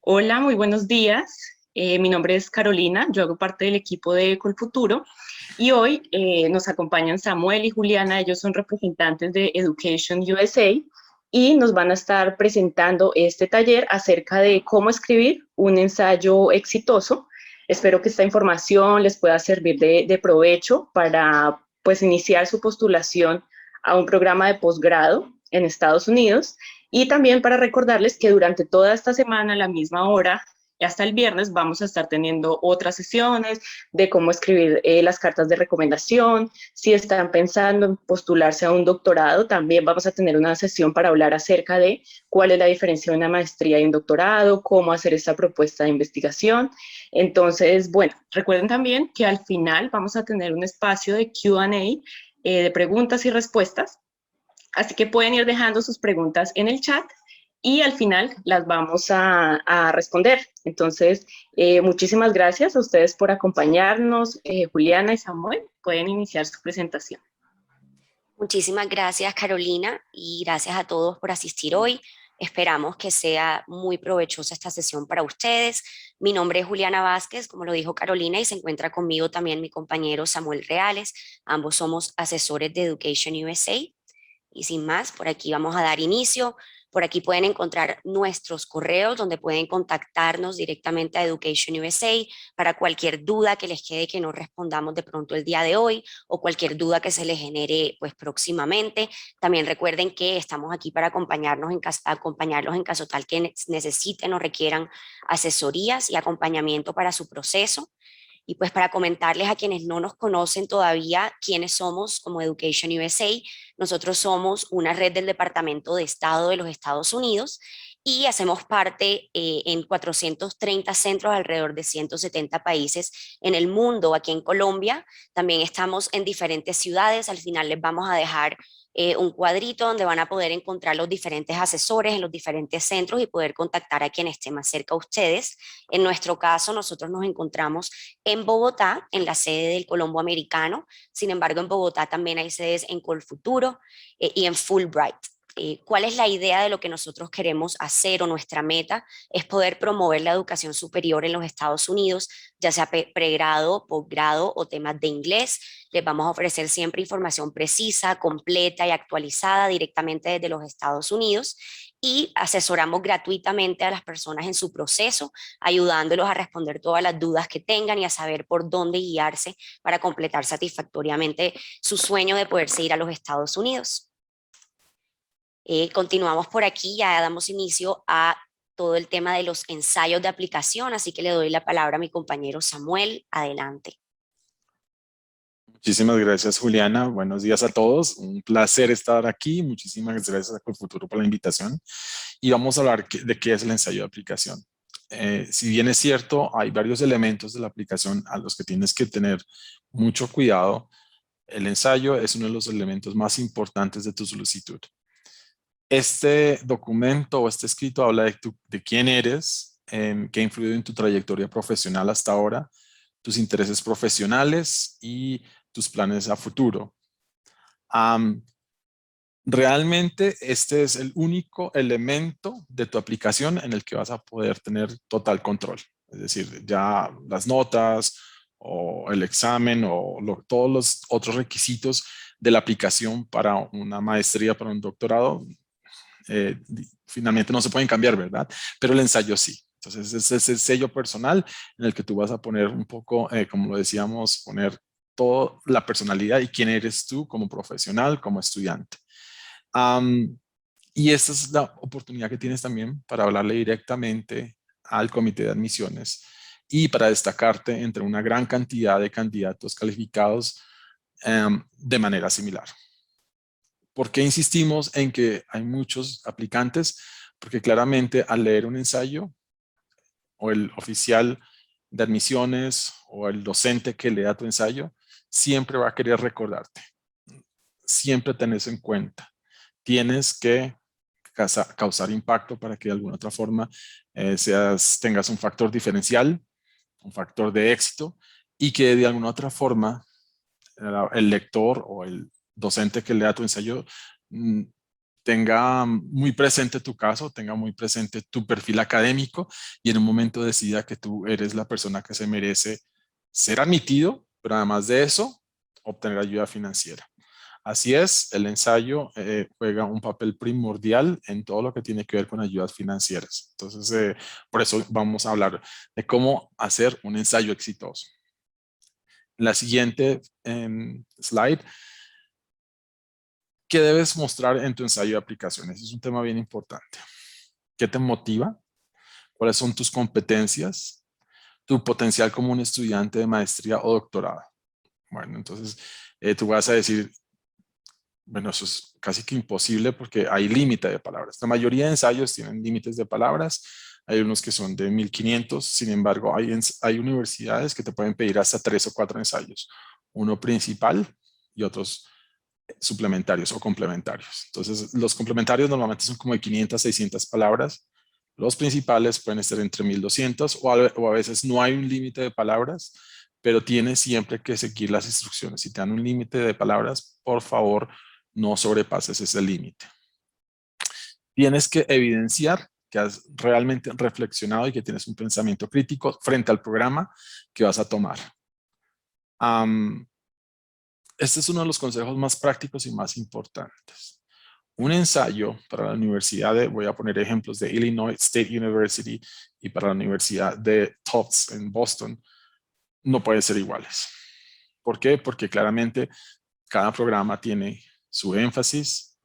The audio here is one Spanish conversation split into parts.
Hola, muy buenos días. Mi nombre es Carolina, yo hago parte del equipo de Colfuturo y hoy nos acompañan Samuel y Juliana, ellos son representantes de Education USA y nos van a estar presentando este taller acerca de cómo escribir un ensayo exitoso. Espero que esta información les pueda servir de provecho para pues iniciar su postulación a un programa de posgrado en Estados Unidos y también para recordarles que durante toda esta semana, a la misma hora, hasta el viernes, vamos a estar teniendo otras sesiones de cómo escribir las cartas de recomendación. Si están pensando en postularse a un doctorado, también vamos a tener una sesión para hablar acerca de cuál es la diferencia de una maestría y un doctorado, cómo hacer esta propuesta de investigación. Entonces, bueno, recuerden también que al final vamos a tener un espacio de Q&A, de preguntas y respuestas. Así que pueden ir dejando sus preguntas en el chat y al final las vamos a responder. Entonces, muchísimas gracias a ustedes por acompañarnos. Juliana y Samuel, pueden iniciar su presentación. Muchísimas gracias, Carolina, y gracias a todos por asistir hoy. Esperamos que sea muy provechosa esta sesión para ustedes. Mi nombre es Juliana Vázquez, como lo dijo Carolina, y se encuentra conmigo también mi compañero Samuel Reales. Ambos somos asesores de Education USA. Y sin más, por aquí vamos a dar inicio. Por aquí pueden encontrar nuestros correos donde pueden contactarnos directamente a Education USA para cualquier duda que les quede que no respondamos de pronto el día de hoy o cualquier duda que se les genere pues próximamente. También recuerden que estamos aquí para acompañarlos en caso tal que necesiten o requieran asesorías y acompañamiento para su proceso. Y pues para comentarles a quienes no nos conocen todavía quiénes somos como Education USA, nosotros somos una red del Departamento de Estado de los Estados Unidos y hacemos parte en 430 centros alrededor de 170 países en el mundo. Aquí en Colombia también estamos en diferentes ciudades. Al final les vamos a dejar un cuadrito donde van a poder encontrar los diferentes asesores en los diferentes centros y poder contactar a quien esté más cerca a ustedes. En nuestro caso, nosotros nos encontramos en Bogotá, en la sede del Colombo Americano. Sin embargo, en Bogotá también hay sedes en Colfuturo y en Fulbright. ¿Cuál es la idea de lo que nosotros queremos hacer o nuestra meta? Es poder promover la educación superior en los Estados Unidos, ya sea pregrado, posgrado o temas de inglés. Les vamos a ofrecer siempre información precisa, completa y actualizada directamente desde los Estados Unidos y asesoramos gratuitamente a las personas en su proceso, ayudándolos a responder todas las dudas que tengan y a saber por dónde guiarse para completar satisfactoriamente su sueño de poderse ir a los Estados Unidos. Continuamos por aquí, ya damos inicio a todo el tema de los ensayos de aplicación, así que le doy la palabra a mi compañero Samuel. Adelante. Muchísimas gracias, Juliana. Buenos días a todos. Un placer estar aquí. Muchísimas gracias a Colfuturo por la invitación. Y vamos a hablar de qué es el ensayo de aplicación. Si bien es cierto, hay varios elementos de la aplicación a los que tienes que tener mucho cuidado. El ensayo es uno de los elementos más importantes de tu solicitud. Este documento o este escrito habla de quién eres, qué ha influido en tu trayectoria profesional hasta ahora, tus intereses profesionales y tus planes a futuro. Realmente este es el único elemento de tu aplicación en el que vas a poder tener total control. Es decir, ya las notas o el examen o todos los otros requisitos de la aplicación para una maestría, para un doctorado, finalmente no se pueden cambiar, ¿verdad? Pero el ensayo sí. Entonces, ese es el sello personal en el que tú vas a poner un poco, como lo decíamos, poner toda la personalidad y quién eres tú como profesional, como estudiante. Y esta es la oportunidad que tienes también para hablarle directamente al comité de admisiones y para destacarte entre una gran cantidad de candidatos calificados de manera similar. ¿Por qué insistimos en que hay muchos aplicantes? Porque claramente al leer un ensayo o el oficial de admisiones o el docente que lea tu ensayo, siempre va a querer recordarte. Siempre tenés en cuenta. Tienes que causar impacto para que de alguna otra forma tengas un factor diferencial, un factor de éxito y que de alguna otra forma el lector o el docente que lea tu ensayo tenga muy presente tu caso, tenga muy presente tu perfil académico y en un momento decida que tú eres la persona que se merece ser admitido, pero además de eso, obtener ayuda financiera. Así es, el ensayo juega un papel primordial en todo lo que tiene que ver con ayudas financieras. Entonces, por eso vamos a hablar de cómo hacer un ensayo exitoso. La siguiente slide. ¿Qué debes mostrar en tu ensayo de aplicaciones? Es un tema bien importante. ¿Qué te motiva? ¿Cuáles son tus competencias? ¿Tu potencial como un estudiante de maestría o doctorado? Bueno, entonces tú vas a decir, bueno, eso es casi que imposible porque hay límite de palabras. La mayoría de ensayos tienen límites de palabras. Hay unos que son de 1500. Sin embargo, hay universidades que te pueden pedir hasta 3 o 4 ensayos. Uno principal y otros suplementarios o complementarios. Entonces, los complementarios normalmente son como de 500 a 600 palabras. Los principales pueden estar entre 1200 o a veces no hay un límite de palabras, pero tienes siempre que seguir las instrucciones. Si te dan un límite de palabras, por favor, no sobrepases ese límite. Tienes que evidenciar que has realmente reflexionado y que tienes un pensamiento crítico frente al programa que vas a tomar. Este es uno de los consejos más prácticos y más importantes. Un ensayo para la universidad voy a poner ejemplos de Illinois State University y para la Universidad de Tufts en Boston, no pueden ser iguales. ¿Por qué? Porque claramente cada programa tiene su énfasis,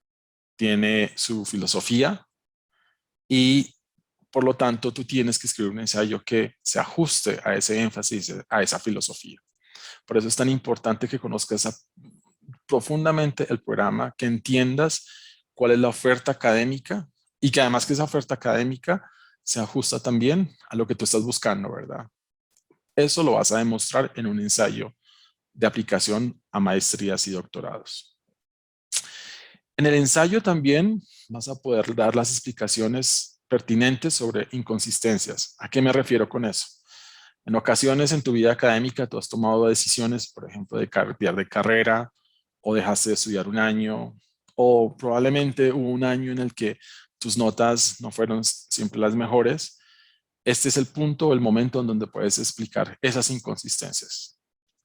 tiene su filosofía y por lo tanto tú tienes que escribir un ensayo que se ajuste a ese énfasis, a esa filosofía. Por eso es tan importante que conozcas profundamente el programa, que entiendas cuál es la oferta académica y que además que esa oferta académica se ajusta también a lo que tú estás buscando, ¿verdad? Eso lo vas a demostrar en un ensayo de aplicación a maestrías y doctorados. En el ensayo también vas a poder dar las explicaciones pertinentes sobre inconsistencias. ¿A qué me refiero con eso? En ocasiones en tu vida académica tú has tomado decisiones, por ejemplo, de cambiar de carrera o dejaste de estudiar un año o probablemente hubo un año en el que tus notas no fueron siempre las mejores. Este es el punto o el momento en donde puedes explicar esas inconsistencias.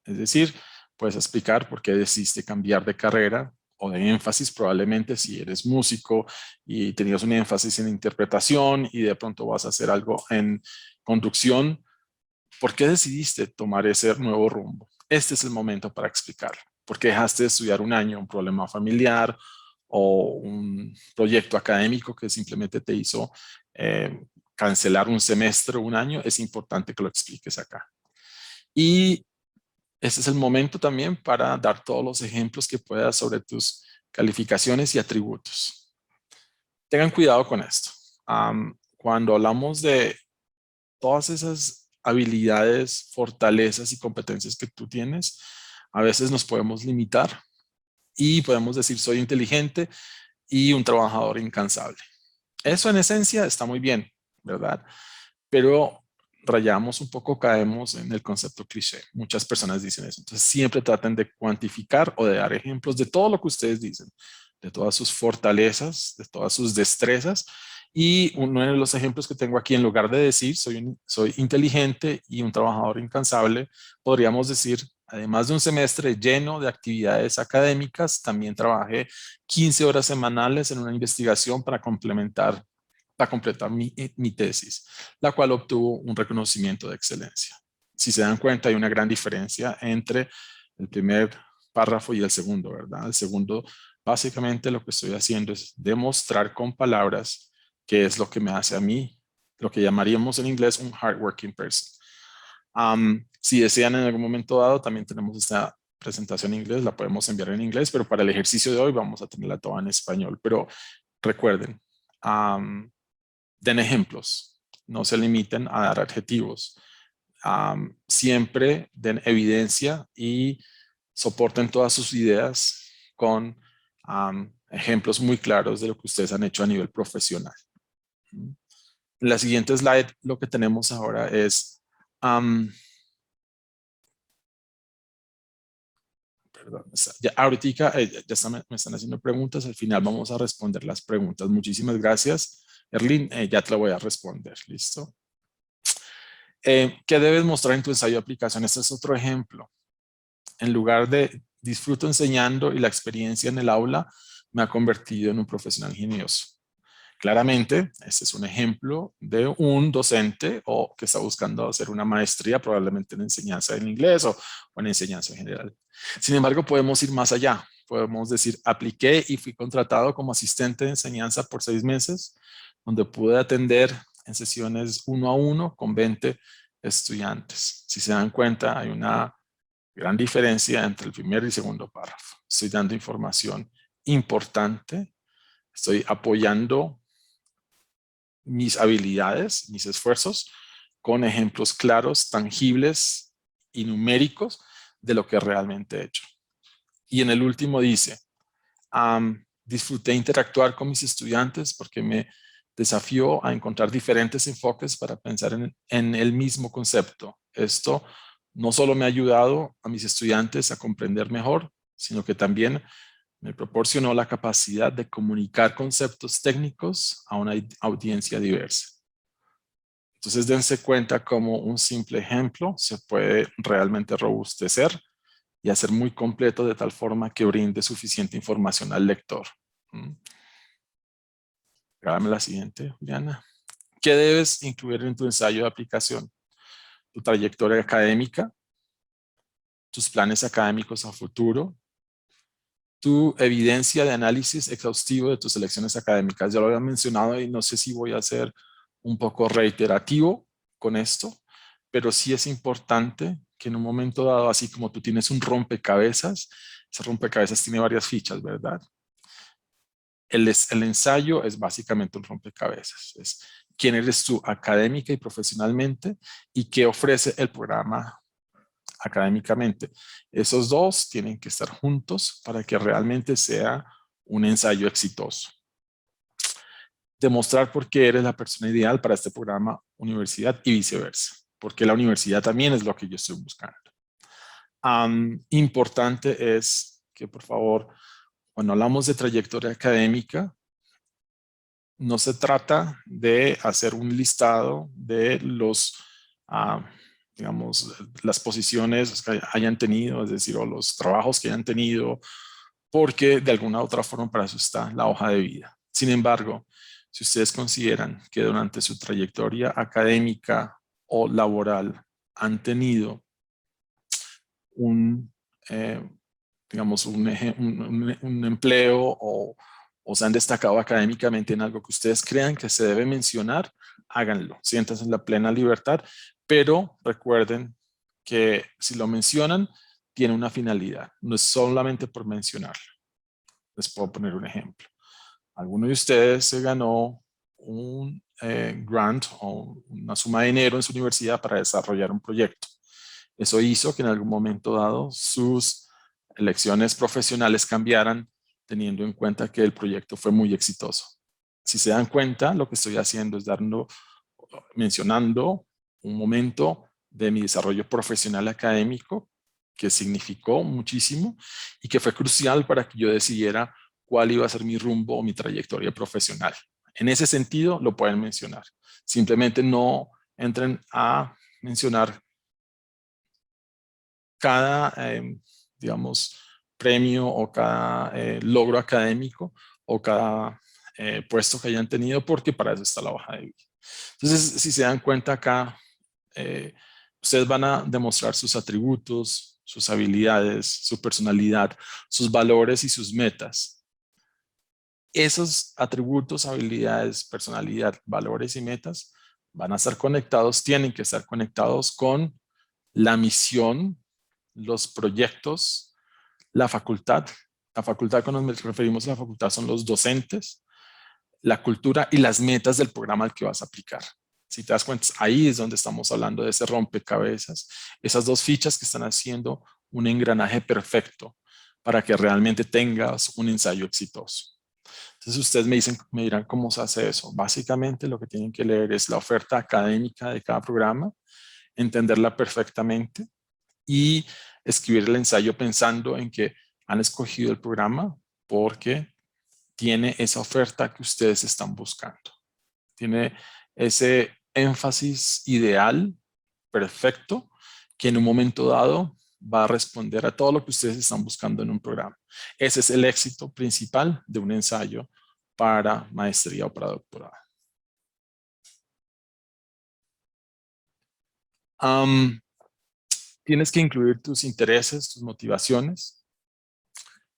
Es decir, puedes explicar por qué decidiste cambiar de carrera o de énfasis, probablemente si eres músico y tenías un énfasis en interpretación y de pronto vas a hacer algo en conducción. ¿Por qué decidiste tomar ese nuevo rumbo? Este es el momento para explicar. ¿Por qué dejaste de estudiar un año, un problema familiar o un proyecto académico que simplemente te hizo cancelar un semestre o un año? Es importante que lo expliques acá. Y este es el momento también para dar todos los ejemplos que puedas sobre tus calificaciones y atributos. Tengan cuidado con esto. Cuando hablamos de todas esas habilidades, fortalezas y competencias que tú tienes, a veces nos podemos limitar y podemos decir soy inteligente y un trabajador incansable. Eso en esencia está muy bien, ¿verdad? Pero rayamos un poco, caemos en el concepto cliché. Muchas personas dicen eso. Entonces siempre traten de cuantificar o de dar ejemplos de todo lo que ustedes dicen, de todas sus fortalezas, de todas sus destrezas. Y uno de los ejemplos que tengo aquí, en lugar de decir soy inteligente y un trabajador incansable, podríamos decir, además de un semestre lleno de actividades académicas, también trabajé 15 horas semanales en una investigación para completar para completar mi tesis, la cual obtuvo un reconocimiento de excelencia. Si se dan cuenta, hay una gran diferencia entre el primer párrafo y el segundo, ¿verdad? El segundo, básicamente lo que estoy haciendo es demostrar con palabras qué es lo que me hace a mí, lo que llamaríamos en inglés un hardworking person. Si desean en algún momento dado, también tenemos esta presentación en inglés, la podemos enviar en inglés, pero para el ejercicio de hoy vamos a tenerla toda en español. Pero recuerden, den ejemplos, no se limiten a dar adjetivos. Siempre den evidencia y soporten todas sus ideas con ejemplos muy claros de lo que ustedes han hecho a nivel profesional. En la siguiente slide, lo que tenemos ahora es, perdón, ya, ahorita me están haciendo preguntas, al final vamos a responder las preguntas. Muchísimas gracias, Erlyn, ya te lo voy a responder, ¿listo? ¿Qué debes mostrar en tu ensayo de aplicación? Este es otro ejemplo. En lugar de disfruto enseñando y la experiencia en el aula me ha convertido en un profesional ingenioso. Claramente, este es un ejemplo de un docente o que está buscando hacer una maestría, probablemente en enseñanza en inglés o en enseñanza en general. Sin embargo, podemos ir más allá. Podemos decir, apliqué y fui contratado como asistente de enseñanza por 6 meses, donde pude atender en sesiones 1 a 1 con 20 estudiantes. Si se dan cuenta, hay una gran diferencia entre el primer y segundo párrafo. Estoy dando información importante, estoy apoyando mis habilidades, mis esfuerzos, con ejemplos claros, tangibles y numéricos de lo que realmente he hecho. Y en el último dice, disfruté interactuar con mis estudiantes porque me desafió a encontrar diferentes enfoques para pensar en el mismo concepto. Esto no solo me ha ayudado a mis estudiantes a comprender mejor, sino que también me proporcionó la capacidad de comunicar conceptos técnicos a una audiencia diversa. Entonces dense cuenta cómo un simple ejemplo se puede realmente robustecer y hacer muy completo de tal forma que brinde suficiente información al lector. Grábame la siguiente, Juliana. ¿Qué debes incluir en tu ensayo de aplicación? Tu trayectoria académica, tus planes académicos a futuro, tu evidencia de análisis exhaustivo de tus selecciones académicas. Ya lo había mencionado y no sé si voy a ser un poco reiterativo con esto, pero sí es importante que en un momento dado, así como tú tienes un rompecabezas, ese rompecabezas tiene varias fichas, ¿verdad? El ensayo es básicamente un rompecabezas. Es quién eres tú académica y profesionalmente y qué ofrece el programa académicamente. Esos dos tienen que estar juntos para que realmente sea un ensayo exitoso. Demostrar por qué eres la persona ideal para este programa universidad y viceversa, porque la universidad también es lo que yo estoy buscando. Importante es que, por favor, cuando hablamos de trayectoria académica, no se trata de hacer un listado de los, digamos, las posiciones que hayan tenido, es decir, o los trabajos que hayan tenido, porque de alguna u otra forma para eso está la hoja de vida. Sin embargo, si ustedes consideran que durante su trayectoria académica o laboral han tenido un, digamos, un empleo o se han destacado académicamente en algo que ustedes crean que se debe mencionar, háganlo, siéntanse en la plena libertad, pero recuerden que si lo mencionan, tiene una finalidad, no es solamente por mencionarlo. Les puedo poner un ejemplo. Alguno de ustedes se ganó un grant o una suma de dinero en su universidad para desarrollar un proyecto. Eso hizo que en algún momento dado sus elecciones profesionales cambiaran teniendo en cuenta que el proyecto fue muy exitoso. Si se dan cuenta, lo que estoy haciendo es mencionando un momento de mi desarrollo profesional académico que significó muchísimo y que fue crucial para que yo decidiera cuál iba a ser mi rumbo o mi trayectoria profesional. En ese sentido, lo pueden mencionar. Simplemente no entren a mencionar cada, digamos, premio o cada logro académico o cada puesto que hayan tenido, porque para eso está la hoja de vida. Entonces, si se dan cuenta acá, ustedes van a demostrar sus atributos, sus habilidades, su personalidad, sus valores y sus metas. Esos atributos, habilidades, personalidad, valores y metas van a estar conectados, tienen que estar conectados con la misión, los proyectos, la facultad. La facultad, cuando nos referimos a la facultad, son los docentes, la cultura y las metas del programa al que vas a aplicar. Si te das cuenta, ahí es donde estamos hablando de ese rompecabezas. Esas dos fichas que están haciendo un engranaje perfecto para que realmente tengas un ensayo exitoso. Entonces ustedes me dirán cómo se hace eso. Básicamente lo que tienen que leer es la oferta académica de cada programa, entenderla perfectamente y escribir el ensayo pensando en que han escogido el programa porque tiene esa oferta que ustedes están buscando. Tiene ese énfasis ideal, perfecto, que en un momento dado va a responder a todo lo que ustedes están buscando en un programa. Ese es el éxito principal de un ensayo para maestría o para doctorado. Tienes que incluir tus intereses, tus motivaciones.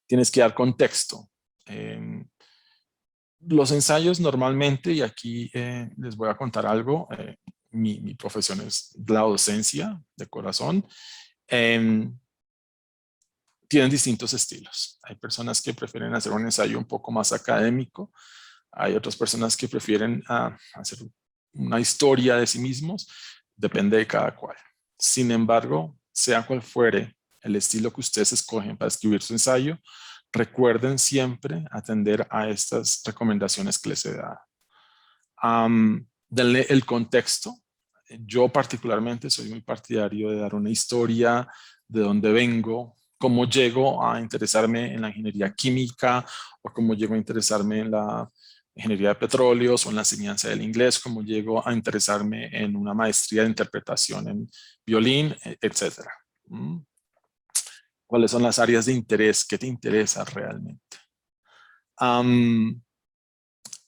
Tienes que dar contexto. Los ensayos normalmente, y aquí les voy a contar algo, mi profesión es la docencia de corazón, tienen distintos estilos. Hay personas que prefieren hacer un ensayo un poco más académico, hay otras personas que prefieren hacer una historia de sí mismos, depende de cada cual. Sin embargo, sea cual fuere el estilo que ustedes escogen para escribir su ensayo, recuerden siempre atender a estas recomendaciones que les he dado. Denle el contexto. Yo particularmente soy muy partidario de dar una historia de dónde vengo, cómo llego a interesarme en la ingeniería química o cómo llego a interesarme en la ingeniería de petróleos o en la enseñanza del inglés, cómo llego a interesarme en una maestría de interpretación en violín, etcétera. ¿Cuáles son las áreas de interés? ¿Qué te interesa realmente?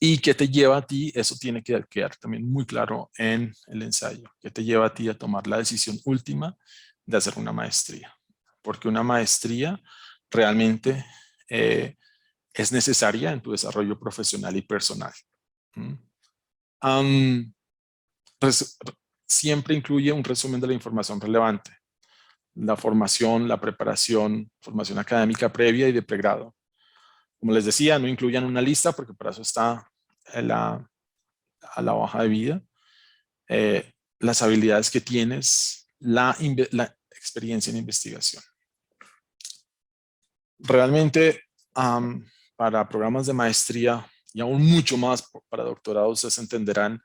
¿Y qué te lleva a ti? Eso tiene que quedar también muy claro en el ensayo. ¿Qué te lleva a ti a tomar la decisión última de hacer una maestría? Porque una maestría realmente es necesaria en tu desarrollo profesional y personal. Siempre incluye un resumen de la información relevante. La formación, la preparación, formación académica previa y de pregrado. Como les decía, no incluyan una lista porque para eso está a la hoja de vida. Las habilidades que tienes, la experiencia en investigación. Realmente, para programas de maestría y aún mucho más para doctorados, ustedes entenderán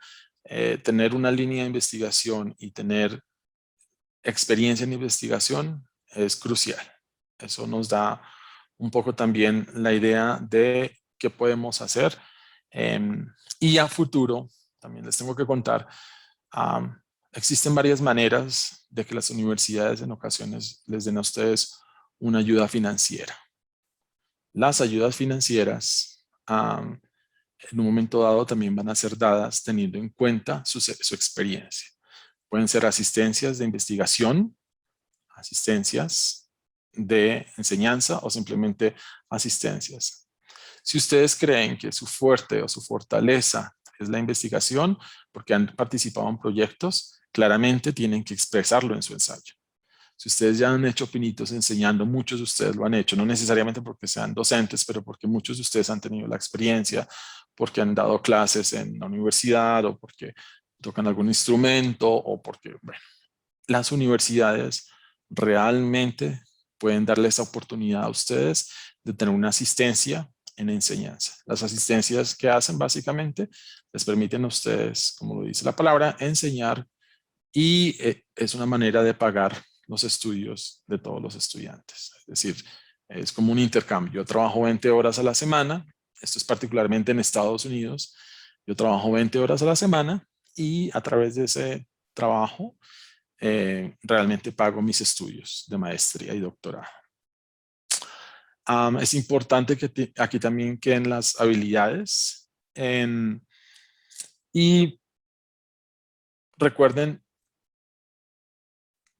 tener una línea de investigación y tener experiencia en investigación es crucial. Eso nos da un poco también la idea de qué podemos hacer. Y a futuro, también les tengo que contar, existen varias maneras de que las universidades en ocasiones les den a ustedes una ayuda financiera. Las ayudas financieras en un momento dado también van a ser dadas teniendo en cuenta su experiencia. Pueden ser asistencias de investigación, asistencias de enseñanza o simplemente asistencias. Si ustedes creen que su fuerte o su fortaleza es la investigación porque han participado en proyectos, claramente tienen que expresarlo en su ensayo. Si ustedes ya han hecho pinitos enseñando, muchos de ustedes lo han hecho, no necesariamente porque sean docentes, pero porque muchos de ustedes han tenido la experiencia, porque han dado clases en la universidad o porque tocan algún instrumento o porque, bueno, las universidades realmente pueden darle esa oportunidad a ustedes de tener una asistencia en enseñanza. Las asistencias que hacen básicamente les permiten a ustedes, como lo dice la palabra, enseñar y es una manera de pagar los estudios de todos los estudiantes. Es decir, es como un intercambio. Yo trabajo 20 horas a la semana, esto es particularmente en Estados Unidos, yo trabajo 20 horas a la semana y a través de ese trabajo realmente pago mis estudios de maestría y doctorado. Es importante que aquí también queden las habilidades y recuerden,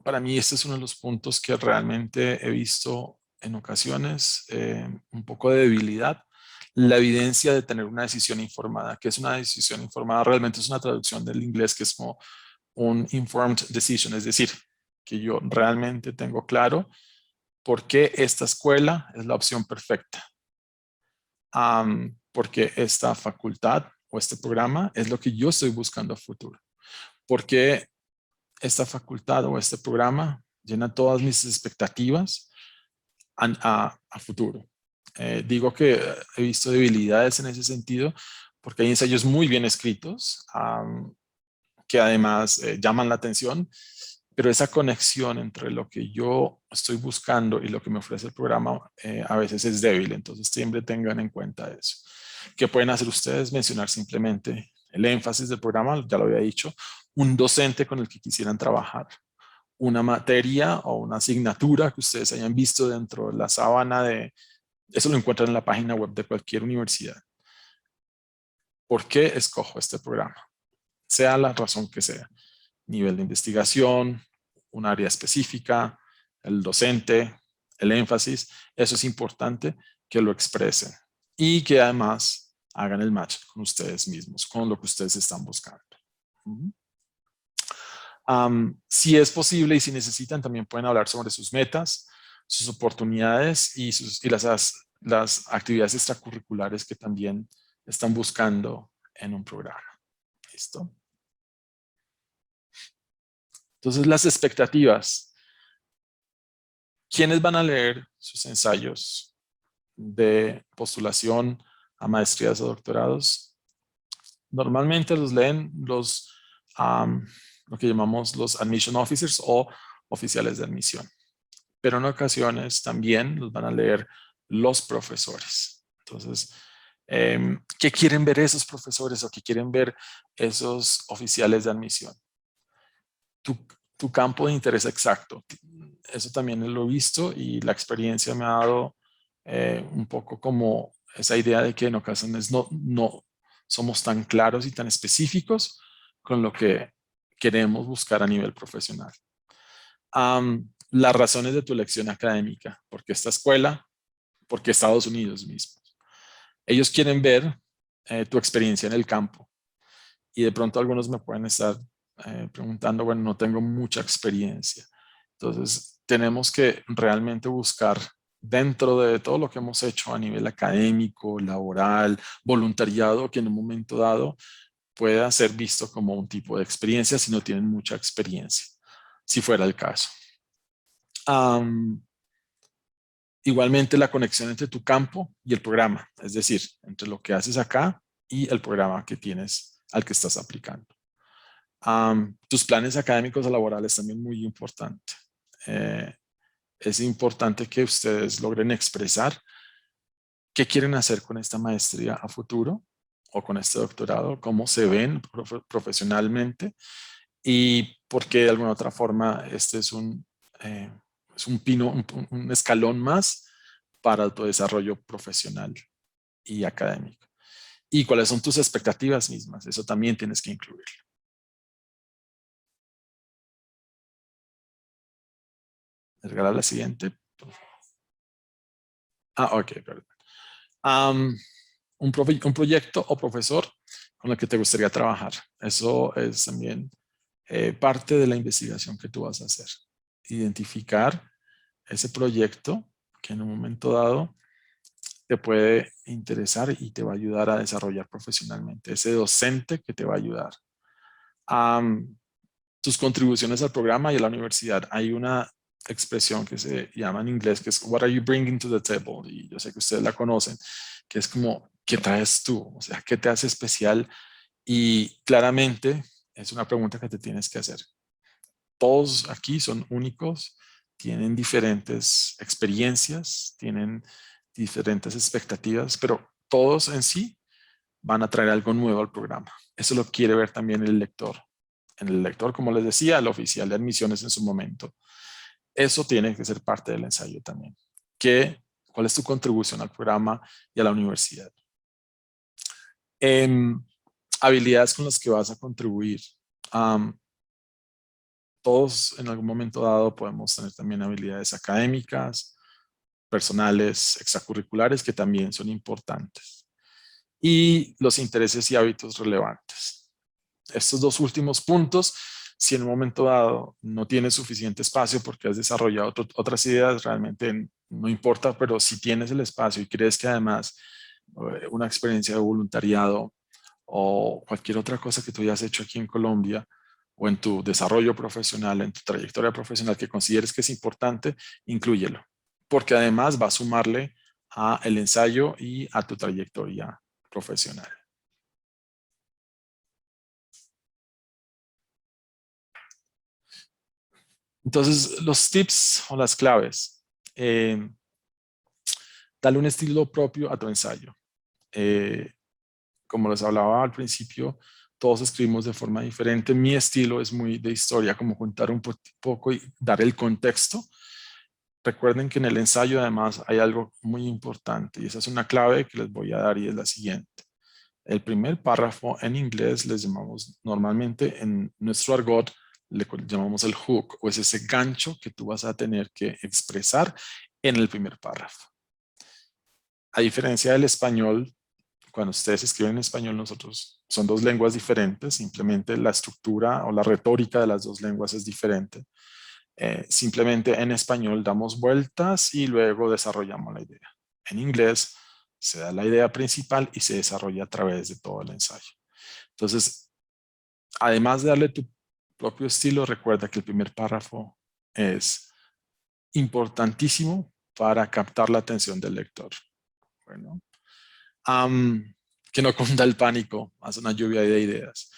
para mí este es uno de los puntos que realmente he visto en ocasiones un poco de debilidad, la evidencia de tener una decisión informada. ¿Qué es una decisión informada? Realmente es una traducción del inglés que es como un informed decision, es decir, que yo realmente tengo claro por qué esta escuela es la opción perfecta. Porque esta facultad o este programa es lo que yo estoy buscando a futuro. Porque esta facultad o este programa llena todas mis expectativas a futuro. Digo que he visto debilidades en ese sentido porque hay ensayos muy bien escritos que además llaman la atención, Pero esa conexión entre lo que yo estoy buscando y lo que me ofrece el programa a veces es débil, entonces siempre tengan en cuenta eso. ¿Qué pueden hacer ustedes? Mencionar simplemente el énfasis del programa, ya lo había dicho, un docente con el que quisieran trabajar, una materia o una asignatura que ustedes hayan visto dentro de la sábana de... Eso lo encuentran en la página web de cualquier universidad. ¿Por qué escojo este programa? Sea la razón que sea. Nivel de investigación, un área específica, el docente, el énfasis. Eso es importante que lo expresen y que además hagan el match con ustedes mismos, con lo que ustedes están buscando. Si es posible y si necesitan, también pueden hablar sobre sus metas, sus oportunidades y las actividades extracurriculares que también están buscando en un programa. ¿Listo? Entonces, las expectativas. ¿Quiénes van a leer sus ensayos de postulación a maestrías o doctorados? Normalmente los leen lo que llamamos los admission officers o oficiales de admisión. Pero en ocasiones también los van a leer los profesores. Entonces, ¿qué quieren ver esos profesores o qué quieren ver esos oficiales de admisión? Tu campo de interés exacto. Eso también lo he visto y la experiencia me ha dado un poco como esa idea de que en ocasiones no somos tan claros y tan específicos con lo que queremos buscar a nivel profesional. Las razones de tu elección académica, ¿por qué esta escuela? ¿Por qué Estados Unidos mismo? Ellos quieren ver tu experiencia en el campo y de pronto algunos me pueden estar preguntando, bueno, no tengo mucha experiencia. Entonces, tenemos que realmente buscar dentro de todo lo que hemos hecho a nivel académico, laboral, voluntariado, que en un momento dado pueda ser visto como un tipo de experiencia si no tienen mucha experiencia, si fuera el caso. Igualmente la conexión entre tu campo y el programa, es decir, entre lo que haces acá y el programa que tienes al que estás aplicando. Tus planes académicos o laborales también muy importante. Es importante que ustedes logren expresar qué quieren hacer con esta maestría a futuro o con este doctorado, cómo se ven profesionalmente y por qué de alguna otra forma este es un escalón más para tu desarrollo profesional y académico. Y cuáles son tus expectativas mismas, eso también tienes que incluirlo. Regala la siguiente. Ok, perdón. Un proyecto o profesor con el que te gustaría trabajar. Eso es también parte de la investigación que tú vas a hacer. Identificar ese proyecto que en un momento dado te puede interesar y te va a ayudar a desarrollar profesionalmente. Ese docente que te va a ayudar. Tus contribuciones al programa y a la universidad. Hay una expresión que se llama en inglés que es What are you bringing to the table? Y yo sé que ustedes la conocen, que es como ¿qué traes tú? O sea, ¿qué te hace especial? Y claramente es una pregunta que te tienes que hacer. Todos aquí son únicos, tienen diferentes experiencias, tienen diferentes expectativas, pero todos en sí van a traer algo nuevo al programa. Eso lo quiere ver también el lector. En el lector, como les decía, el oficial de admisiones en su momento. Eso tiene que ser parte del ensayo también. ¿Cuál es tu contribución al programa y a la universidad? Habilidades con las que vas a contribuir. Todos en algún momento dado podemos tener también habilidades académicas, personales, extracurriculares, que también son importantes. Y los intereses y hábitos relevantes. Estos dos últimos puntos, si en un momento dado no tienes suficiente espacio porque has desarrollado otras ideas, realmente no importa, pero si tienes el espacio y crees que además una experiencia de voluntariado o cualquier otra cosa que tú hayas hecho aquí en Colombia o en tu desarrollo profesional, en tu trayectoria profesional que consideres que es importante, inclúyelo, porque además va a sumarle a el ensayo y a tu trayectoria profesional. Entonces, los tips o las claves. Dale un estilo propio a tu ensayo. Como les hablaba al principio, todos escribimos de forma diferente. Mi estilo es muy de historia, como contar un poco y dar el contexto. Recuerden que en el ensayo además hay algo muy importante y esa es una clave que les voy a dar y es la siguiente. El primer párrafo en inglés les llamamos normalmente en nuestro argot, le llamamos el hook o es ese gancho que tú vas a tener que expresar en el primer párrafo. A diferencia del español, cuando ustedes escriben en español, nosotros son dos lenguas diferentes, simplemente la estructura o la retórica de las dos lenguas es diferente. Simplemente en español damos vueltas y luego desarrollamos la idea. En inglés se da la idea principal y se desarrolla a través de todo el ensayo. Entonces, además de darle tu propio estilo, recuerda que el primer párrafo es importantísimo para captar la atención del lector. Bueno, que no cunda el pánico, hace una lluvia de ideas.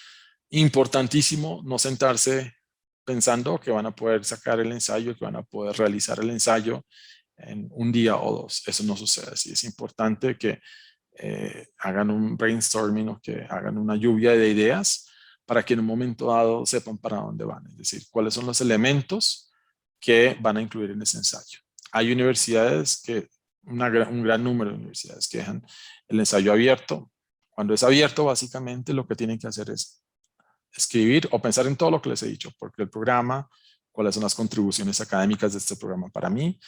Importantísimo no sentarse pensando que van a poder sacar el ensayo, que van a poder realizar el ensayo en un día o dos. Eso no sucede así. Es importante que hagan un brainstorming o que hagan una lluvia de ideas para que en un momento dado sepan para dónde van. Es decir, cuáles son los elementos que van a incluir en ese ensayo. Hay universidades que, un gran número de universidades que dejan el ensayo abierto. Cuando es abierto, básicamente lo que tienen que hacer es escribir o pensar en todo lo que les he dicho, porque el programa, cuáles son las contribuciones académicas de este programa para mí.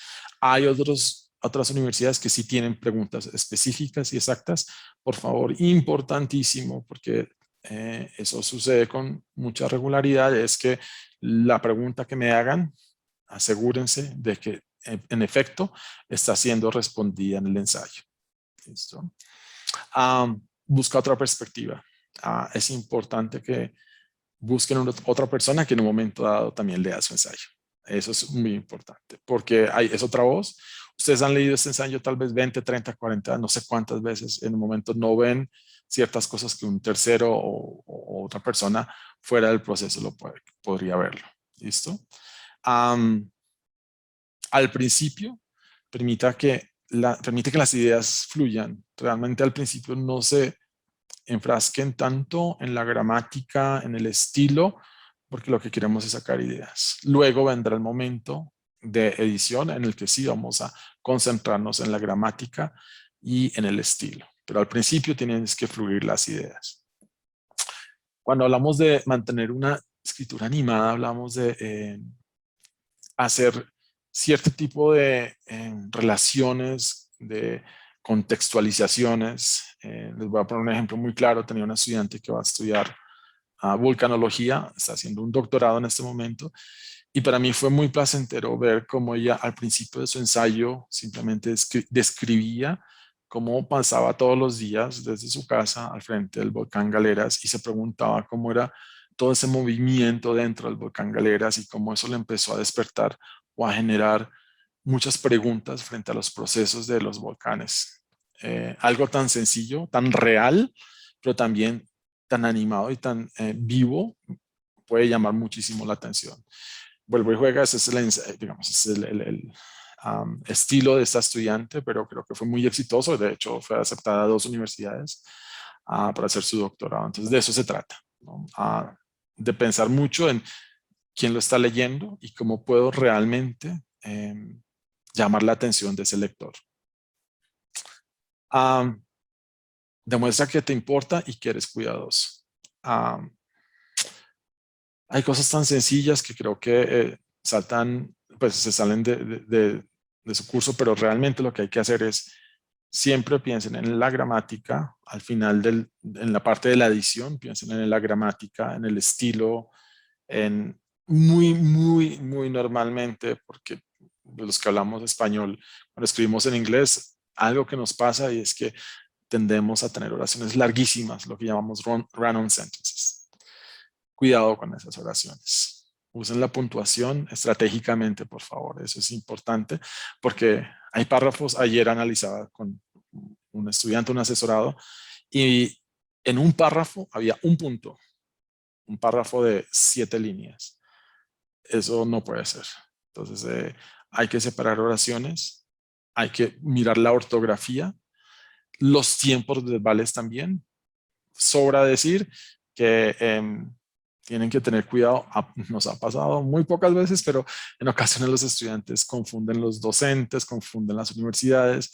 Hay otras universidades que sí tienen preguntas específicas y exactas. Por favor, importantísimo, porque eso sucede con mucha regularidad, es que la pregunta que me hagan, asegúrense de que en efecto está siendo respondida en el ensayo. ¿Listo? Busca otra perspectiva. Es importante que busquen otra persona que en un momento dado también lea su ensayo. Eso es muy importante, porque es otra voz. Ustedes han leído este ensayo tal vez 20, 30, 40, no sé cuántas veces. En un momento no ven ciertas cosas que un tercero o otra persona fuera del proceso podría verlo. ¿Listo? Al principio, permite que las ideas fluyan. Realmente al principio no se enfrasquen tanto en la gramática, en el estilo, porque lo que queremos es sacar ideas. Luego vendrá el momento de edición en el que sí vamos a concentrarnos en la gramática y en el estilo. Pero al principio tienes que fluir las ideas. Cuando hablamos de mantener una escritura animada, hablamos de hacer cierto tipo de relaciones, de contextualizaciones. Les voy a poner un ejemplo muy claro. Tenía una estudiante que va a estudiar vulcanología, está haciendo un doctorado en este momento, y para mí fue muy placentero ver cómo ella al principio de su ensayo simplemente describía cómo pasaba todos los días desde su casa al frente del volcán Galeras y se preguntaba cómo era todo ese movimiento dentro del volcán Galeras y cómo eso le empezó a despertar o a generar muchas preguntas frente a los procesos de los volcanes. Algo tan sencillo, tan real, pero también tan animado y tan vivo puede llamar muchísimo la atención. Vuelvo y juega, ese es digamos, es el estilo de esta estudiante, pero creo que fue muy exitoso. De hecho, fue aceptada a 2 universidades para hacer su doctorado. Entonces, de eso se trata, ¿no? De pensar mucho en quién lo está leyendo y cómo puedo realmente llamar la atención de ese lector. Demuestra que te importa y que eres cuidadoso. Hay cosas tan sencillas que creo que se salen de su curso, pero realmente lo que hay que hacer es siempre piensen en la gramática, al final en la parte de la edición, piensen en la gramática, en el estilo, en muy normalmente, porque los que hablamos español, cuando escribimos en inglés, algo que nos pasa y es que tendemos a tener oraciones larguísimas, lo que llamamos run-on sentences. Cuidado con esas oraciones. Usen la puntuación estratégicamente, por favor. Eso es importante porque hay párrafos. Ayer analizaba con un estudiante, un asesorado, y en un párrafo había un punto, un párrafo de 7 líneas. eso no puede ser. Entonces, hay que separar oraciones, hay que mirar la ortografía, los tiempos verbales también. Sobra decir que tienen que tener cuidado. Nos ha pasado muy pocas veces, pero en ocasiones los estudiantes confunden los docentes, confunden las universidades.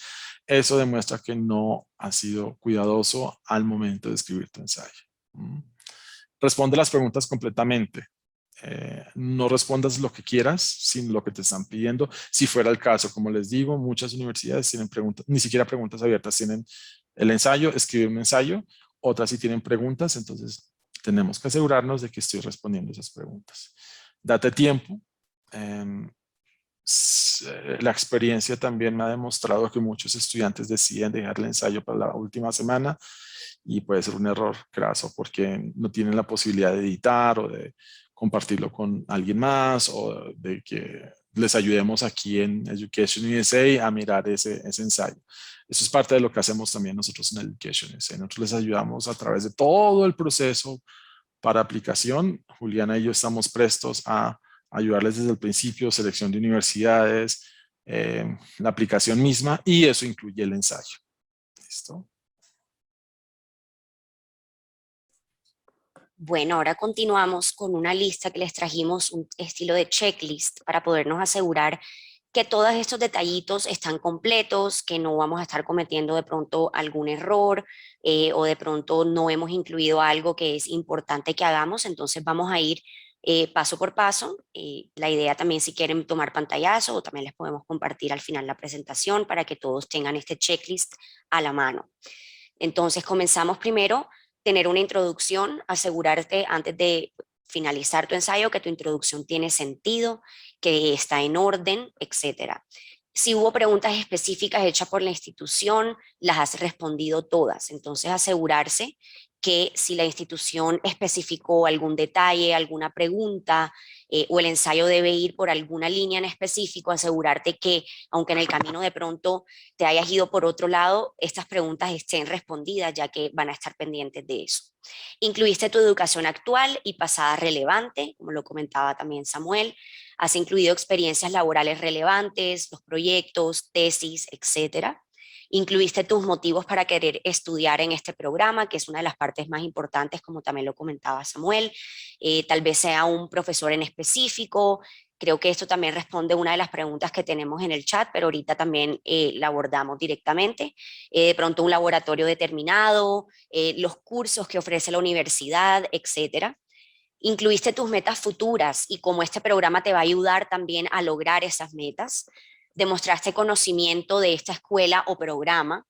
Eso demuestra que no has sido cuidadoso al momento de escribir tu ensayo. Responde las preguntas completamente. No respondas lo que quieras, sin lo que te están pidiendo. Si fuera el caso, como les digo, muchas universidades tienen preguntas, ni siquiera preguntas abiertas, tienen el ensayo, escribir un ensayo, otras sí tienen preguntas, entonces tenemos que asegurarnos de que estoy respondiendo esas preguntas. Date tiempo. La experiencia también me ha demostrado que muchos estudiantes deciden dejar el ensayo para la última semana y puede ser un error craso porque no tienen la posibilidad de editar o de compartirlo con alguien más o de que les ayudemos aquí en Education USA a mirar ese ensayo. Eso es parte de lo que hacemos también nosotros en Education USA. Nosotros les ayudamos a través de todo el proceso para aplicación. Juliana y yo estamos prestos a ayudarles desde el principio, selección de universidades, la aplicación misma, y eso incluye el ensayo. ¿Listo? Bueno, ahora continuamos con una lista que les trajimos, un estilo de checklist para podernos asegurar que todos estos detallitos están completos, que no vamos a estar cometiendo de pronto algún error o de pronto no hemos incluido algo que es importante que hagamos. Entonces vamos a ir paso por paso. La idea también, si quieren tomar pantallazo, o también les podemos compartir al final la presentación para que todos tengan este checklist a la mano. Entonces comenzamos primero, tener una introducción, asegurarte antes de finalizar tu ensayo que tu introducción tiene sentido, que está en orden, etcétera. Si hubo preguntas específicas hechas por la institución, las has respondido todas. Entonces asegurarse que si la institución especificó algún detalle, alguna pregunta o el ensayo debe ir por alguna línea en específico, asegurarte que aunque en el camino de pronto te hayas ido por otro lado, estas preguntas estén respondidas ya que van a estar pendientes de eso. Incluiste tu educación actual y pasada relevante, como lo comentaba también Samuel. Has incluido experiencias laborales relevantes, los proyectos, tesis, etcétera. Incluiste tus motivos para querer estudiar en este programa, que es una de las partes más importantes, como también lo comentaba Samuel. Tal vez sea un profesor en específico. Creo que esto también responde a una de las preguntas que tenemos en el chat, pero ahorita también la abordamos directamente. De pronto un laboratorio determinado, los cursos que ofrece la universidad, etcétera. Incluiste tus metas futuras y cómo este programa te va a ayudar también a lograr esas metas. Demostraste conocimiento de esta escuela o programa.